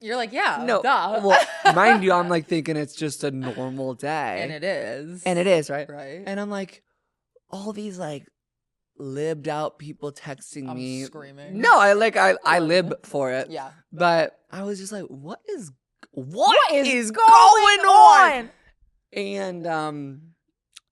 You're like, yeah, No, duh. well, mind you, I'm like thinking it's just a normal day. And it is. And it is, right? Right. And I'm like, all these like libbed out people texting I'm me. screaming. No, I lib for it. Yeah. But I was just like, what is going on? And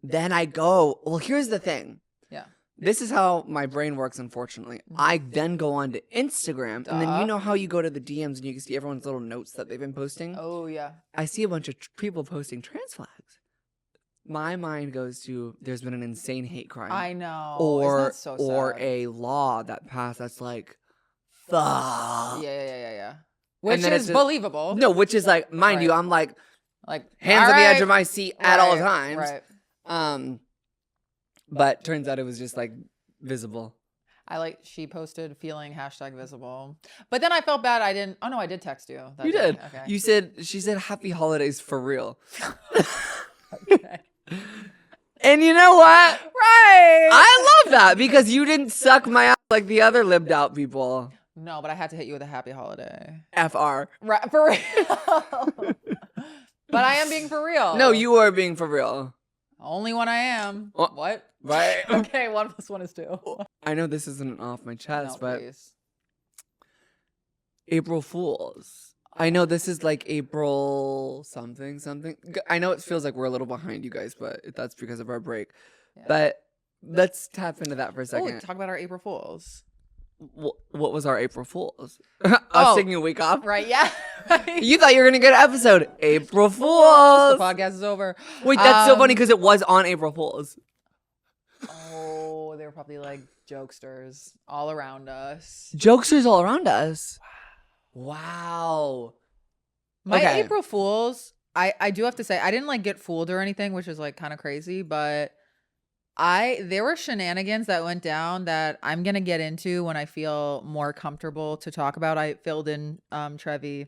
then I go, well, here's the thing. Yeah. This is how my brain works, unfortunately. I then go on to Instagram, and then you know how you go to the DMs and you can see everyone's little notes that they've been posting? Oh, yeah. I see a bunch of people posting trans flags. My mind goes to, there's been an insane hate crime. I know. Or Isn't that so sad? a law that passed that's like, fuck. Yeah. Which then is it's believable. No, which is like, mind you, Right. I'm like, Like hands on the edge of my seat at all Right, times. Right. But turns out it was just like visible. She posted feeling #visible. But then I felt bad I didn't. Oh no, I did text you. that You day. did. Okay. She said happy holidays for real. Okay. And you know what? Right. I love that because you didn't suck my ass like the other libbed out people. No, but I had to hit you with a happy holiday. FR. Right, for real. But I am being for real. No, you are being for real. Only when I am. What? What? Right. Okay, 1 + 1 is 2. I know this isn't off my chest, No, but please. April Fools. I know this is like April something. I know it feels like we're a little behind you guys, but that's because of our break. Yeah. But let's tap into that for a Oh, second. talk about our April Fools. What was our April Fools? Us taking a week off? Right, yeah. You thought you were going to get an episode. April The Fools. podcast is over. Wait, that's so funny because it was on April Fools. Oh, they were probably like jokesters all around us. Jokesters all around us. Wow. My Okay. April Fools, I do have to say, I didn't like get fooled or anything, which is like kind of crazy, but there were shenanigans that went down that I'm gonna get into when I feel more comfortable to talk about. I filled in Trevi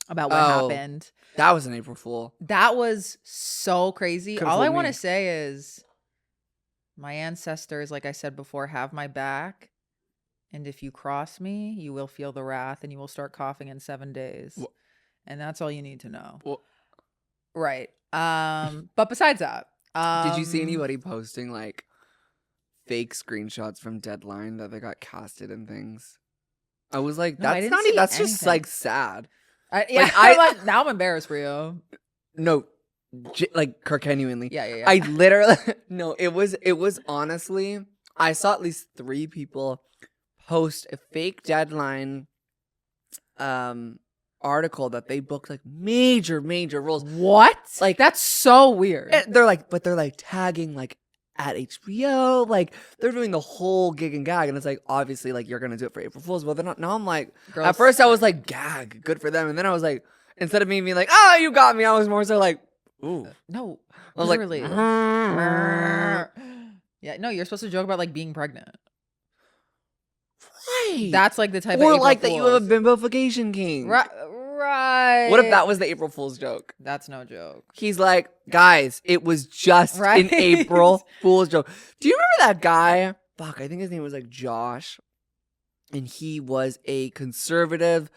about what happened. That was an April Fool. That was so crazy. Could've All I fooled want me. to say is my ancestors, like I said before, have my back. And if you cross me, you will feel the wrath and you will start coughing in 7 days. And that's all you need to know. Right. But besides that, did you see anybody posting like fake screenshots from Deadline that they got casted and things? I was like, No, I that's didn't not see even, that's just anything. like sad. Yeah, Like, now I'm embarrassed for you. No, like genuinely. Yeah. I literally no. It was honestly. I saw at least 3 people post a fake Deadline article that they booked like major roles. What? Like, that's so weird. They're like tagging like at HBO, like they're doing the whole gig and gag, and it's like obviously like you're gonna do it for April Fools, but they're not. Now I'm like, Girls, at first I was like, gag, good for them, and then I was like, instead of me being like, oh, you got me, I was more so like, ooh, no, I was literally. like, Yeah, no, you're supposed to joke about like being pregnant. right. That's like the type of Or April like that you have a Fools. bimbofication king. Right. What if that was the April Fool's joke? That's no joke. He's like, guys, it was just Right. an April Fool's joke. Do you remember that guy? Fuck, I think his name was like Josh. And he was a conservative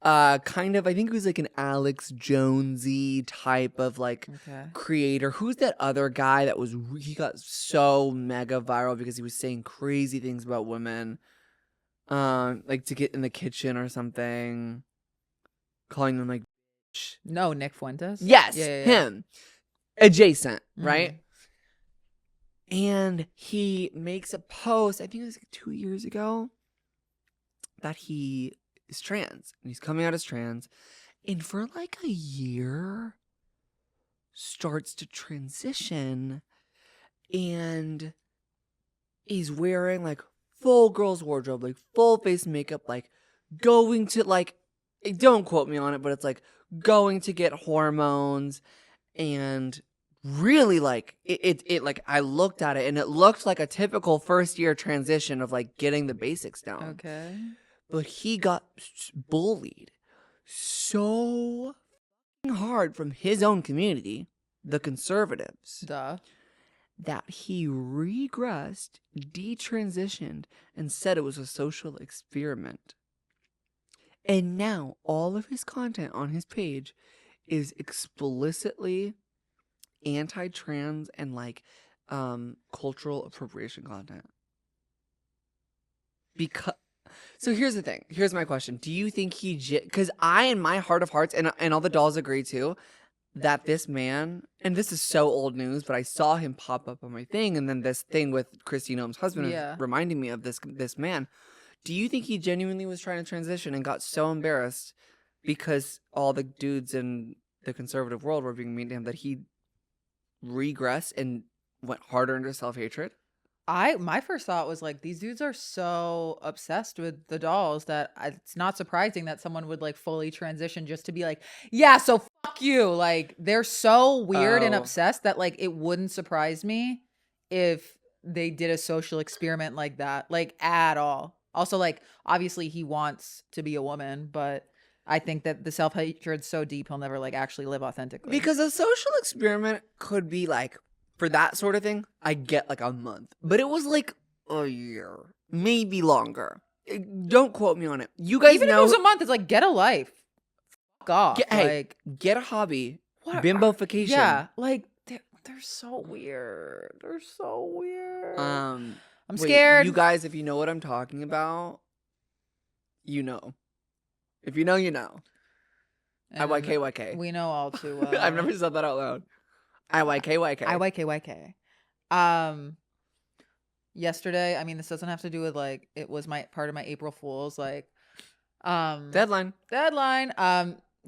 kind of, I think it was like an Alex Jonesy type of like creator. Who's that other guy that was, he got so mega viral because he was saying crazy things about women, like to get in the kitchen or something, calling them like, no, Nick Fuentes. yes, him, adjacent, right? And he makes a post, I think it was like 2 years ago, that he is trans and he's coming out as trans, and for like a year starts to transition and he's wearing like full girl's wardrobe, like full face makeup, like going to like, don't quote me on it, but it's like going to get hormones, and really like it like I looked at it and it looked like a typical first year transition of like getting the basics down. Okay. But he got bullied so hard from his own community, the conservatives, that he regressed, detransitioned, and said it was a social experiment. And now all of his content on his page is explicitly anti-trans and like cultural appropriation content. Because so here's the thing. Here's my question. Do you think he because I, in my heart of hearts, and all the dolls agree too, that this man, and this is so old news, but I saw him pop up on my thing, and then this thing with Christine Ohm's husband is reminding me of this man. Do you think he genuinely was trying to transition and got so embarrassed because all the dudes in the conservative world were being mean to him that he regressed and went harder into self-hatred? My first thought was like, these dudes are so obsessed with the dolls that it's not surprising that someone would like fully transition just to be like, yeah, so fuck you. Like, they're so weird and obsessed that like it wouldn't surprise me if they did a social experiment like that, like at all. Also, like, obviously he wants to be a woman, but I think that the self-hatred's so deep he'll never like actually live authentically. Because a social experiment could be like, for that sort of thing, I get like a month. But it was like a year, maybe longer. Don't quote me on it. You guys even know. Even if it was a month, it's like, get a life. Fuck off. Get a hobby. What? Bimbofication. Yeah, like, they're so weird. They're so weird. I'm scared. You guys, if you know what I'm talking about, you know. If you know, you know. IYKYK. We know all too well. I've never said that out loud. IYKYK. IYKYK. Yesterday, I mean, this doesn't have to do with like, it was my part of my April Fool's like deadline.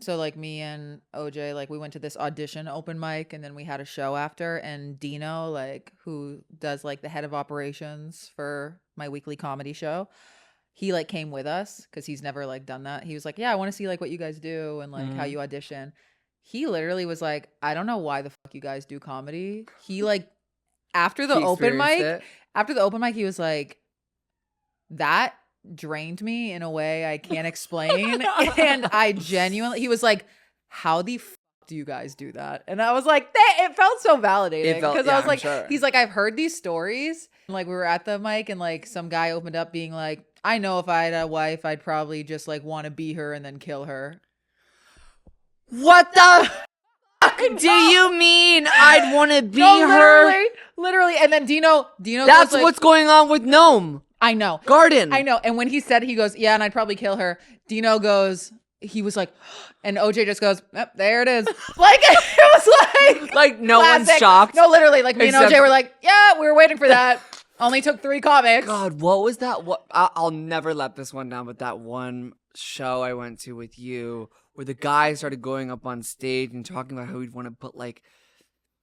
So like me and OJ, like we went to this audition open mic and then we had a show after, and Dino, like who does like the head of operations for my weekly comedy show, he like came with us because he's never like done that. He was like, yeah, I want to see like what you guys do and like how you audition. He literally was like, I don't know why the fuck you guys do comedy. He like, after the open mic, he was like, that drained me in a way I can't explain. And I genuinely, he was like, how the fuck do you guys do that? And I was like, it felt so validating. Because I was like, he's like, I've heard these stories. Like we were at the mic and like some guy opened up being like, I know if I had a wife, I'd probably just like want to be her and then kill her. What the fuck do you mean I'd want to be her? Literally. And then Dino. That's like, what's going on with Gnome. I know. Garden. I know. And when he said, he goes, yeah, and I'd probably kill her. Dino goes, he was like, and OJ just goes, oh, there it is. Like, it was like no classic. One's shocked. No, literally. Like me and OJ were like, yeah, we were waiting for that. Only took 3 comics. God, what was that? I'll never let this one down, but that one show I went to with you where the guy started going up on stage and talking about how he'd want to put like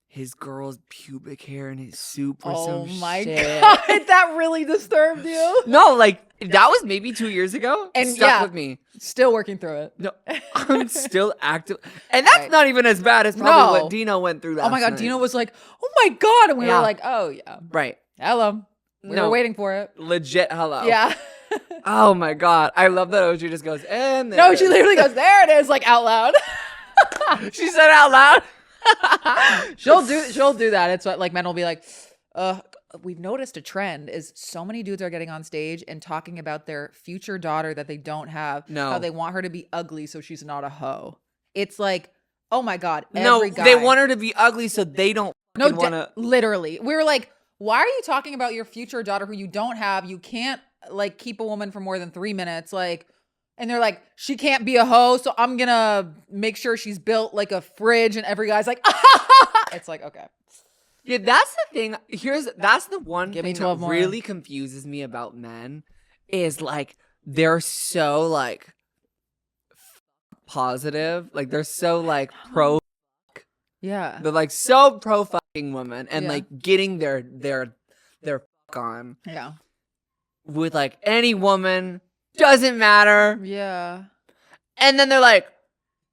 his girl's pubic hair in his soup or some shit. Oh my God, that really disturbed you? No, like that was maybe 2 years ago. And stuck with me. Still working through it. No, I'm still active. And that's not even as bad as probably what Dino went through last night. Oh my God, Dino was like, oh my God. And we were like, oh yeah. Right. Hello. We were waiting for it. Legit hello. Yeah. Oh my God. I love that OG just goes, and no, she literally goes, there it is, like out loud. She said it out loud. She'll do that. It's what like men will be like, we've noticed a trend is so many dudes are getting on stage and talking about their future daughter that they don't have, how No. they want her to be ugly so she's not a hoe. It's like, oh my God, No, every guy. they want her to be ugly so they don't No, want to. literally. We were like, why are you talking about your future daughter who you don't have? You can't like keep a woman for more than 3 minutes. Like, and they're like, she can't be a hoe, so I'm gonna make sure she's built like a fridge. And every guy's like, it's like, okay. Yeah, that's the thing. That's the one Give me thing 12 that more. really confuses me about men is like they're so like positive, like they're so like pro. Yeah. They're like so pro fucking women and Yeah. like getting their fuck on Yeah. with like any woman, doesn't matter. Yeah. And then they're like,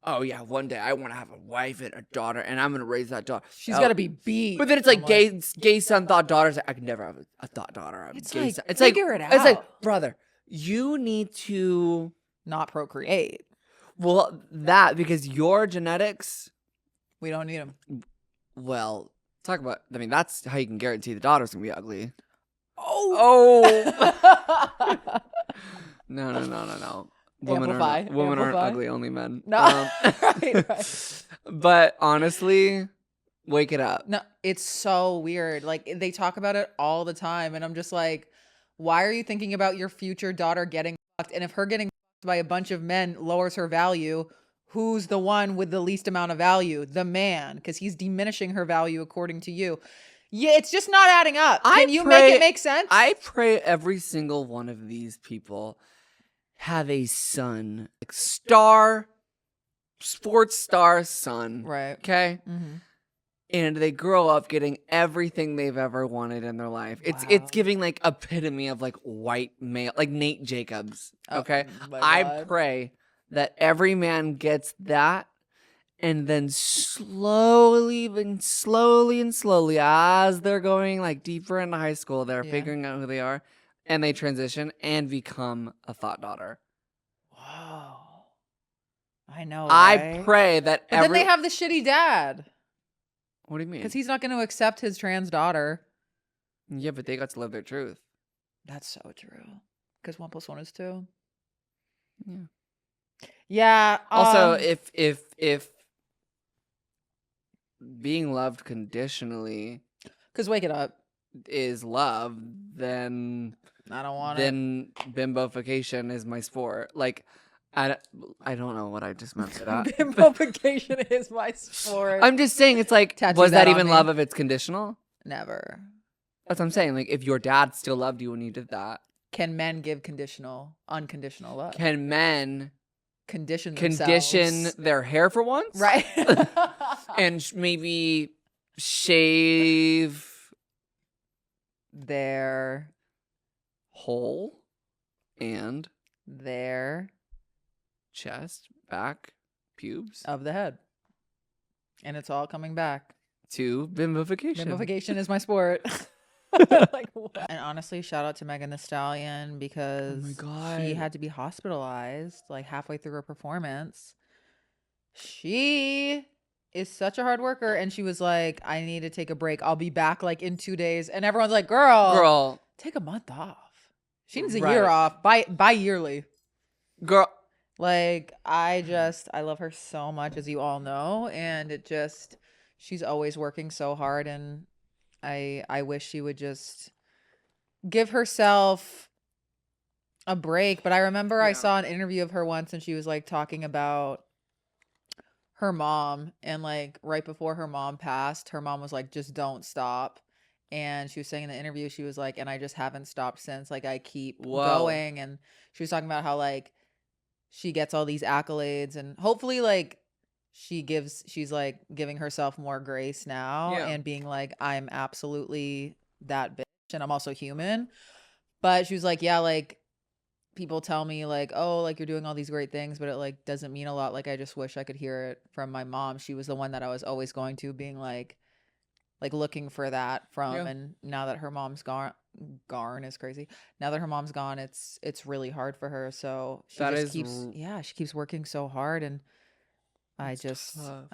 oh yeah, one day I want to have a wife and a daughter, and I'm gonna raise that daughter. She's got to be beat. But then it's like gay son thought daughters. I could never have a thought daughter. I'm It's gay like, son. It's figure it It's like, out. brother, you need to Not procreate. well that because your genetics. We don't need them. Well, talk about. I mean, that's how you can guarantee the daughter's gonna be ugly. Oh. No. Amplify. Women aren't ugly, only men. No. Right. But honestly, wake it up. No, it's so weird. Like they talk about it all the time, and I'm just like, why are you thinking about your future daughter getting fucked? And if her getting fucked by a bunch of men lowers her value, who's the one with the least amount of value? The man, because he's diminishing her value according to you. Yeah, it's just not adding up. Can you make it make sense? I pray every single one of these people have a son, like sports star son. Right. Okay. Mm-hmm. And they grow up getting everything they've ever wanted in their life. Wow. It's giving like epitome of like white male, like Nate Jacobs. Okay. I pray that every man gets that. And then slowly, as they're going like deeper into high school, they're figuring out who they are, and they transition and become a thought daughter. Whoa. I know. I right? pray that But then they have the shitty dad. What do you mean? Because he's not going to accept his trans daughter. Yeah, but they got to live their truth. That's so true. Because 1 + 1 is 2. Yeah. Yeah. Also, if being loved conditionally, because wake it up, is love, then I don't want it. Then bimbofication is my sport. Like, I don't know what I just meant by that. Bimbofication is my sport. I'm just saying, it's like, Tattoo was that on even me. love if it's conditional? Never. That's what I'm saying. Like, if your dad still loved you when you did that. Can men give unconditional love? Can men condition their hair for once? Right. And maybe shave their hole and their chest, back, pubes of the head. And it's all coming back to bimbofication. Bimbofication is my sport. Like, what? And honestly, shout out to Megan Thee Stallion because she had to be hospitalized like halfway through her performance. She is such a hard worker, and she was like, I need to take a break. I'll be back like in 2 days. And everyone's like, girl, take a month off. She needs a year off. Bi-yearly. Girl. Like, I love her so much, as you all know. And she's always working so hard, and I wish she would just give herself a break. But I remember I saw an interview of her once, and she was like talking about her mom, and like right before her mom passed, her mom was like, just don't stop. And she was saying in the interview, she was like, and I just haven't stopped since. Like, I keep going. And she was talking about how like she gets all these accolades, and hopefully like she's like giving herself more grace now and being like, I'm absolutely that bitch, and I'm also human. But she was like, yeah, like people tell me like, oh, like you're doing all these great things, but it like doesn't mean a lot. Like, I just wish I could hear it from my mom. She was the one that I was always going to, being like looking for that from. And now that her mom's gone is crazy. Now that her mom's gone, it's really hard for her. So she keeps working so hard, and I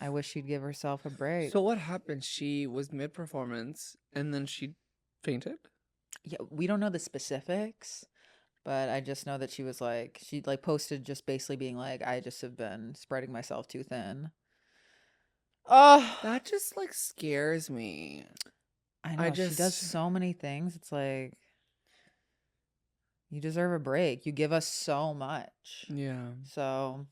wish she'd give herself a break. So what happened? She was mid-performance, and then she fainted? Yeah, we don't know the specifics, but I just know that she posted just basically being like, I just have been spreading myself too thin. Oh, That just like scares me. I I know. She does just so many things. It's like, you deserve a break. You give us so much. yeah. So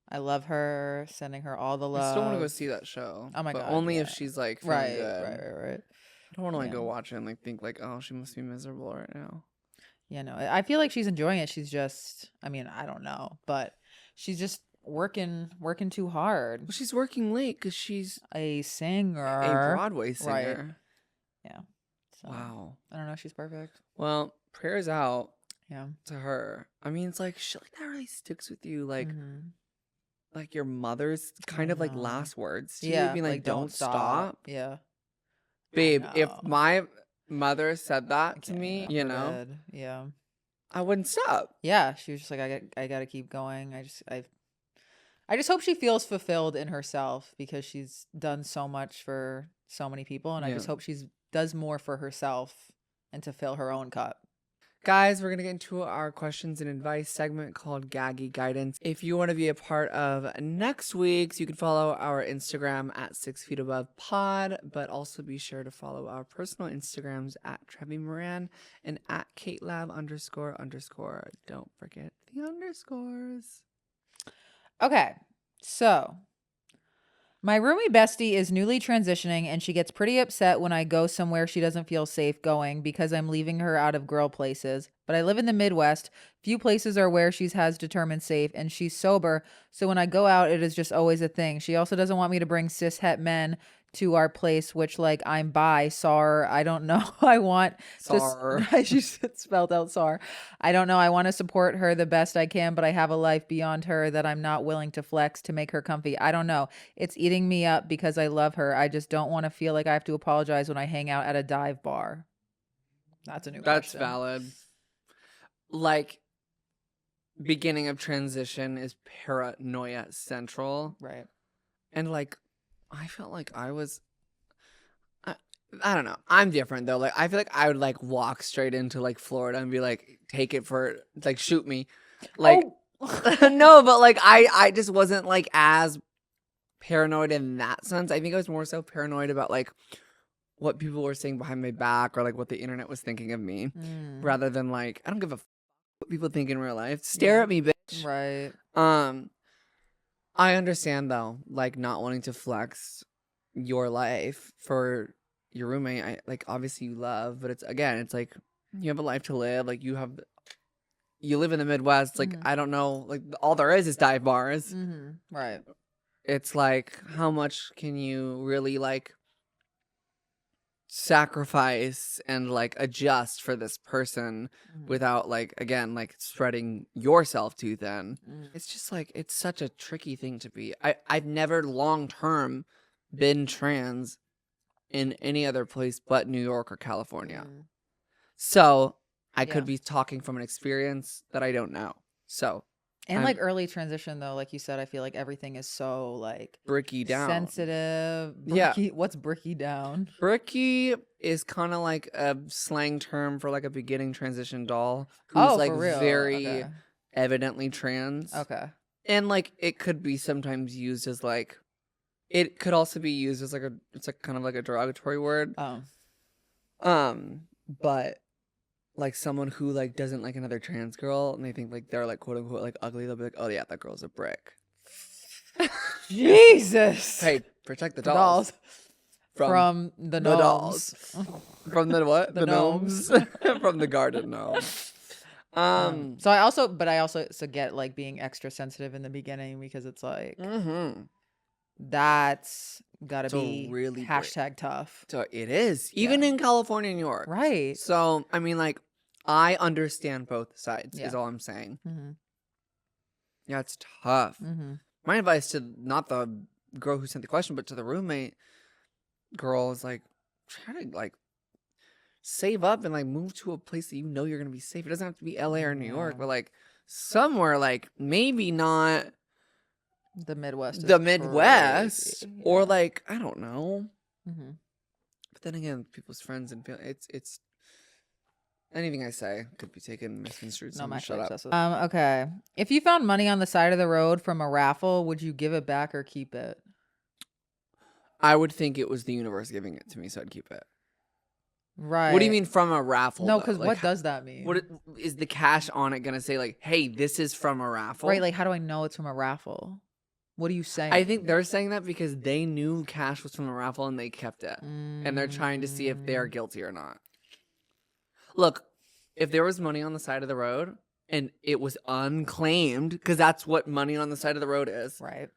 I love her, sending her all the I still want to go love. see that show, Oh my but God, only if yeah. she's like feeling Right, good. right. I don't want to like Yeah. go watch it and like think like, oh, she must be miserable right now. Yeah, no, I feel like she's enjoying it. She's just, I mean, I don't know, but she's just working too hard. Well, she's working late because she's A singer. a Broadway Right. singer. Yeah. So, Wow. I don't know. She's perfect. Well, prayers out Yeah. to her. I mean, it's like shit like that really sticks with you. Mhm. Like your mother's kind of like last words to you, Yeah, being like, "Don't stop." Yeah. Babe, if know. my mother said I that to can't me, get over that. Yeah. I wouldn't stop. Yeah, she was just like, I got to keep going. I just hope she feels fulfilled in herself because she's done so much for so many people, and I just Yeah. hope she's does more for herself and to fill her own cup. Guys, we're going to get into our questions and advice segment called Gaggy Guidance. If you want to be a part of next week's, you can follow our Instagram at 6 feet above pod, but also be sure to follow our personal Instagrams at Trevi Moran and at KateLab __. Don't forget the underscores. Okay, so my roomie bestie is newly transitioning, and she gets pretty upset when I go somewhere she doesn't feel safe going because I'm leaving her out of girl places. But I live in the Midwest. Few places are where she has determined safe, and she's sober. So when I go out, it is just always a thing. She also doesn't want me to bring cis-het men to our place, which, like, I'm bi, SAR. I don't know. I want SAR. She spelled out SAR. I don't know. I want to support her the best I can, but I have a life beyond her that I'm not willing to flex to make her comfy. I don't know. It's eating me up because I love her. I just don't want to feel like I have to apologize when I hang out at a dive bar. That's a new That's question. valid. Like, beginning of transition is paranoia central. Right. And, like, I felt like I don't know. I'm different, though. Like, I feel like I would, like, walk straight into, like, Florida and be like, take it for, like, shoot me. Like, no, but, like, I just wasn't, like, as paranoid in that sense. I think I was more so paranoid about, like, what people were saying behind my back or, like, what the internet was thinking of me. Rather than, like, I don't give a what people think in real life. Stare at me, bitch. Right. I understand, though, like, not wanting to flex your life for your roommate. I like, obviously you love, but it's like you have a life to live. Like, you live in the Midwest. Like, I don't know, like, all there is dive bars. Right. It's like, how much can you really, like, sacrifice and, like, adjust for this person without, like, again, like, spreading yourself too thin. It's just like, it's such a tricky thing to be. I've never long term been trans in any other place but New York or California. So I could be talking from an experience that I don't know. So and like early transition, though, like you said, I feel like everything is so, like, bricky down. sensitive. Yeah. What's bricky down? Bricky is kind of like a slang term for, like, a beginning transition doll who's like for real? very evidently trans. Okay. And, like, it could be sometimes used as, like, it could also be used as, like, it's like kind of like a derogatory word. But, like, someone who, like, doesn't like another trans girl and they think, like, they're, like, quote unquote, like, ugly, they'll be like, oh yeah, that girl's a brick. Jesus. Hey, protect the dolls. From the gnomes. From the what? The gnomes. From the garden gnomes. So I also get, like, being extra sensitive in the beginning because it's like that's gotta be really hashtag tough. So it is, even in California and New York. Right. So, I mean, like, I understand both sides is all I'm saying. Yeah, it's tough. My advice to not the girl who sent the question, but to the roommate girl is, like, try to, like, save up and, like, move to a place that you know you're going to be safe. It doesn't have to be LA or New York, but, like, somewhere, like, maybe not the Midwest. Or, like, I don't know. But then again, people's friends and family, it's anything I say could be taken misconstrued. No, I'm So actually shut up. obsessed with it. Okay. If you found money on the side of the road from a raffle, would you give it back or keep it? I would think it was the universe giving it to me, so I'd keep it. Right. What do you mean from a raffle? No, though? because Like, what does that mean? What is the cash on it gonna say? Like, hey, this is from a raffle, Right, like how do I know it's from a raffle? What are you saying? I think they're saying that because they knew cash was from a raffle and they kept it, and they're trying to see if they are guilty or not. Look, if there was money on the side of the road and it was unclaimed, because that's what money on the side of the road is. Right.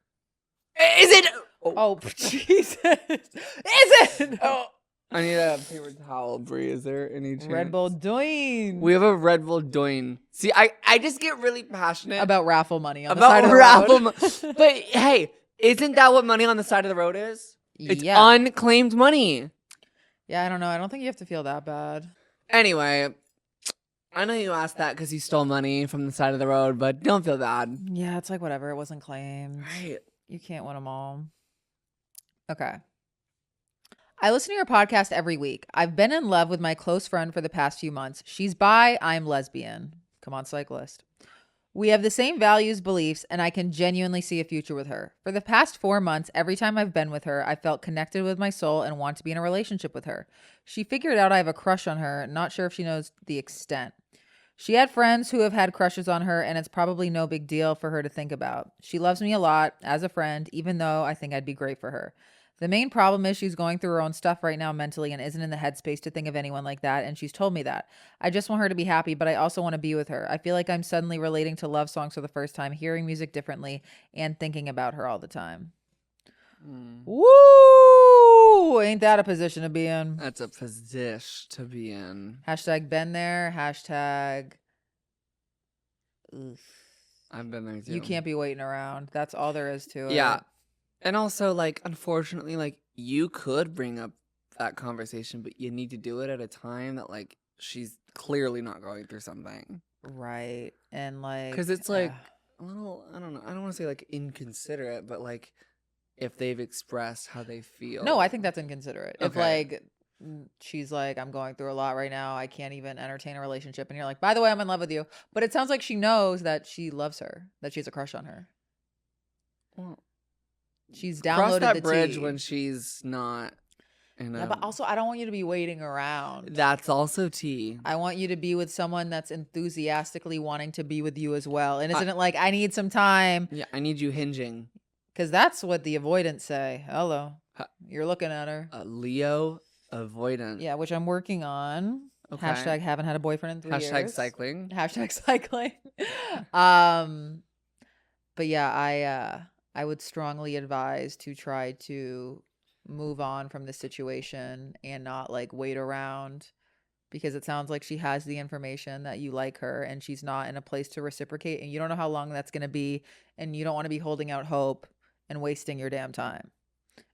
Is it? Oh, Jesus. Is it? Oh, I need a paper towel, Brie. Is there any chance? Red Bull doing. We have a Red Bull doing. See, I just get really passionate About raffle money on the about side of the raffle. road. But hey, isn't that what money on the side of the road is? It's Yeah. unclaimed money. Yeah, I don't know. I don't think you have to feel that bad. Anyway, I know you asked that because you stole money from the side of the road, but don't feel bad. Yeah, it's like whatever. It wasn't claimed. Right. You can't win them all. Okay. I listen to your podcast every week. I've been in love with my close friend for the past few months. She's bi, I'm lesbian. Come on, cyclist. We have the same values, beliefs, and I can genuinely see a future with her. For the past 4 months, every time I've been with her, I felt connected with my soul and want to be in a relationship with her. She figured out I have a crush on her, not sure if she knows the extent. She had friends who have had crushes on her, and it's probably no big deal for her to think about. She loves me a lot as a friend, even though I think I'd be great for her. The main problem is she's going through her own stuff right now mentally and isn't in the headspace to think of anyone like that, and she's told me that. I just want her to be happy, but I also want to be with her. I feel like I'm suddenly relating to love songs for the first time, hearing music differently, and thinking about her all the time. Woo! Ain't that a position to be in? That's a position to be in. Hashtag been there. Hashtag. Oof. I've been there too. You can't be waiting around. That's all there is to it. Yeah. And also, like, unfortunately, like, you could bring up that conversation, but you need to do it at a time that, like, she's clearly not going through something. Right. And, like. Because it's, like, a little, I don't know. I don't want to say, like, inconsiderate, but, like, if they've expressed how they feel. No, I think that's inconsiderate. If, Okay. like, she's like, I'm going through a lot right now. I can't even entertain a relationship. And you're like, by the way, I'm in love with you. But it sounds like she knows that she loves her, that she has a crush on her. Well, she's cross downloaded that the bridge tea. when she's not. Yeah, but also I don't want you to be waiting around. That's also tea. I want you to be with someone that's enthusiastically wanting to be with you as well. And isn't it like, I need some time? Yeah, I need you hinging. Because that's what the avoidants say. Hello. You're looking at her. Leo avoidant. Yeah, which I'm working on. Okay. Hashtag haven't had a boyfriend in 3 years. Hashtag cycling. Hashtag cycling. But yeah, I would strongly advise to try to move on from the situation and not like wait around, because it sounds like she has the information that you like her and she's not in a place to reciprocate, and you don't know how long that's going to be, and you don't want to be holding out hope and wasting your damn time.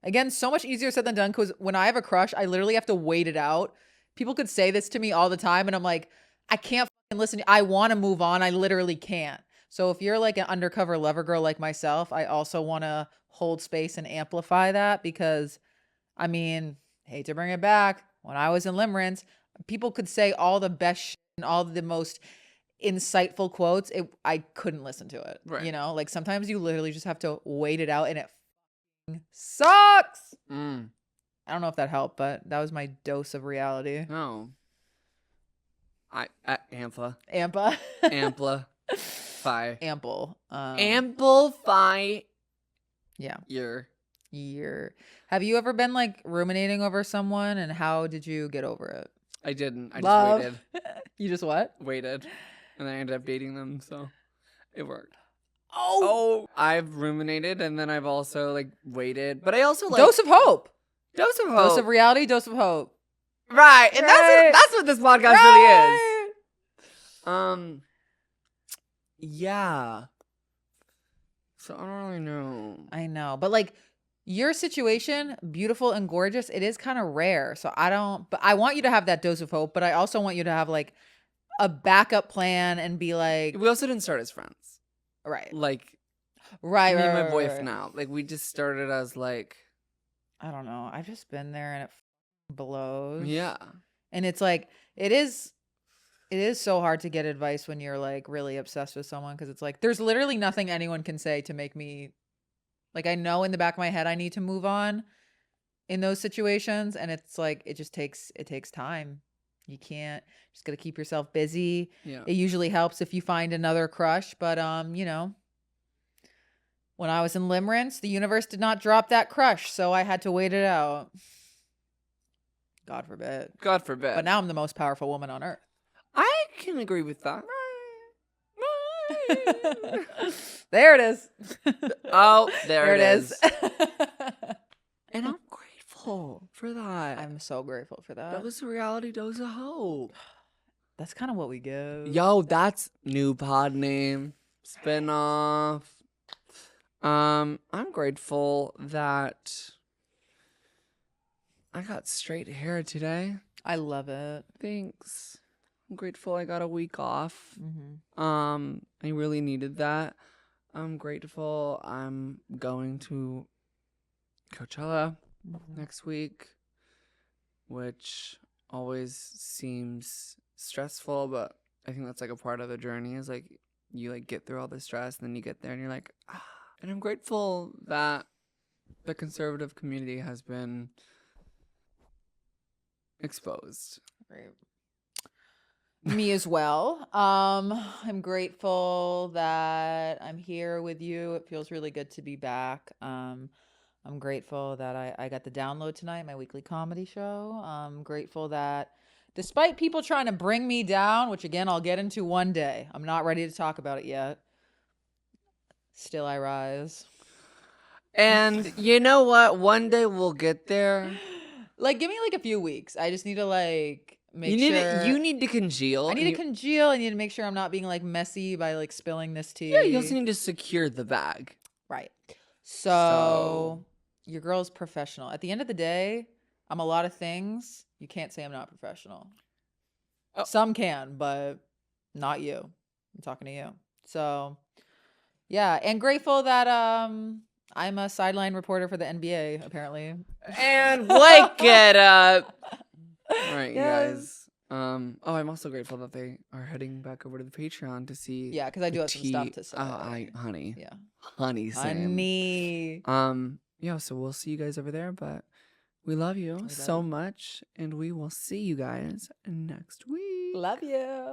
Again, so much easier said than done, because when I have a crush, I literally have to wait it out. People could say this to me all the time, and I'm like, I can't fucking listen. I want to move on. I literally can't. So if you're like an undercover lover girl like myself, I also want to hold space and amplify that, because, I mean, hate to bring it back, when I was in Limerence, people could say all the best shit and all the most insightful quotes. I couldn't listen to it. Right. You know, like sometimes you literally just have to wait it out, and it sucks. I don't know if that helped, but that was my dose of reality. No. Amplify. Ample. Amplify. Yeah. Year. Have you ever been like ruminating over someone, and how did you get over it? I didn't. I Love. just waited. You just what? Waited. And I ended up dating them, so it worked. Oh. I've ruminated, and then I've also like waited. But I also like Dose of hope. Dose of hope. Dose of reality, dose of hope. Right. And that's what this podcast really is. Yeah. So I don't really know. I know. But like your situation, beautiful and gorgeous, it is kind of rare. So but I want you to have that dose of hope, but I also want you to have like a backup plan and be like, We also didn't start as friends. right. Like Right. me and my right. boyfriend now. Like we just started as like I don't know. I've just been there and it blows. Yeah. And it's like, it is so hard to get advice when you're like really obsessed with someone, because it's like there's literally nothing anyone can say to make me, like, I know in the back of my head I need to move on in those situations, and it's like it takes time. You can't, just got to keep yourself busy. Yeah. It usually helps if you find another crush, but when I was in Limerence, the universe did not drop that crush, so I had to wait it out. God forbid. God forbid. But now I'm the most powerful woman on earth. I can agree with that. There it is. Oh, there it is. is. And I'm grateful for that. I'm so grateful for that. Dose of reality, dose of hope. That's kind of what we give. Yo, that's new pod name. Spinoff. I'm grateful that I got straight hair today. I love it. Thanks. I'm grateful I got a week off. Mm-hmm. I really needed that. I'm grateful I'm going to Coachella next week, which always seems stressful, but I think that's like a part of the journey, is like you like get through all the stress and then you get there and you're like, ah. And I'm grateful that the conservative community has been exposed. Great. Me as well. I'm grateful that I'm here with you. It feels really good to be back. I'm grateful that I got the download tonight, my weekly comedy show. I'm grateful that despite people trying to bring me down, which again I'll get into one day, I'm not ready to talk about it yet. Still I rise. And you know what? One day we'll get there. Like, give me like a few weeks. I just need to like make you sure. need to congeal. I need to congeal. I need to make sure I'm not being like messy by like spilling this tea. Yeah, you also need to secure the bag. Right. So your girl's professional. At the end of the day, I'm a lot of things. You can't say I'm not professional. Oh. Some can, but not you. I'm talking to you. So yeah, and grateful that I'm a sideline reporter for the NBA, apparently. And wake it up. All right, Yes. you guys. I'm also grateful that they are heading back over to the Patreon to see. Yeah, because I do have some stuff to say. Honey. Yeah. Honey, same. Honey. Yeah, so we'll see you guys over there, but we love you so much, and we will see you guys next week. Love you.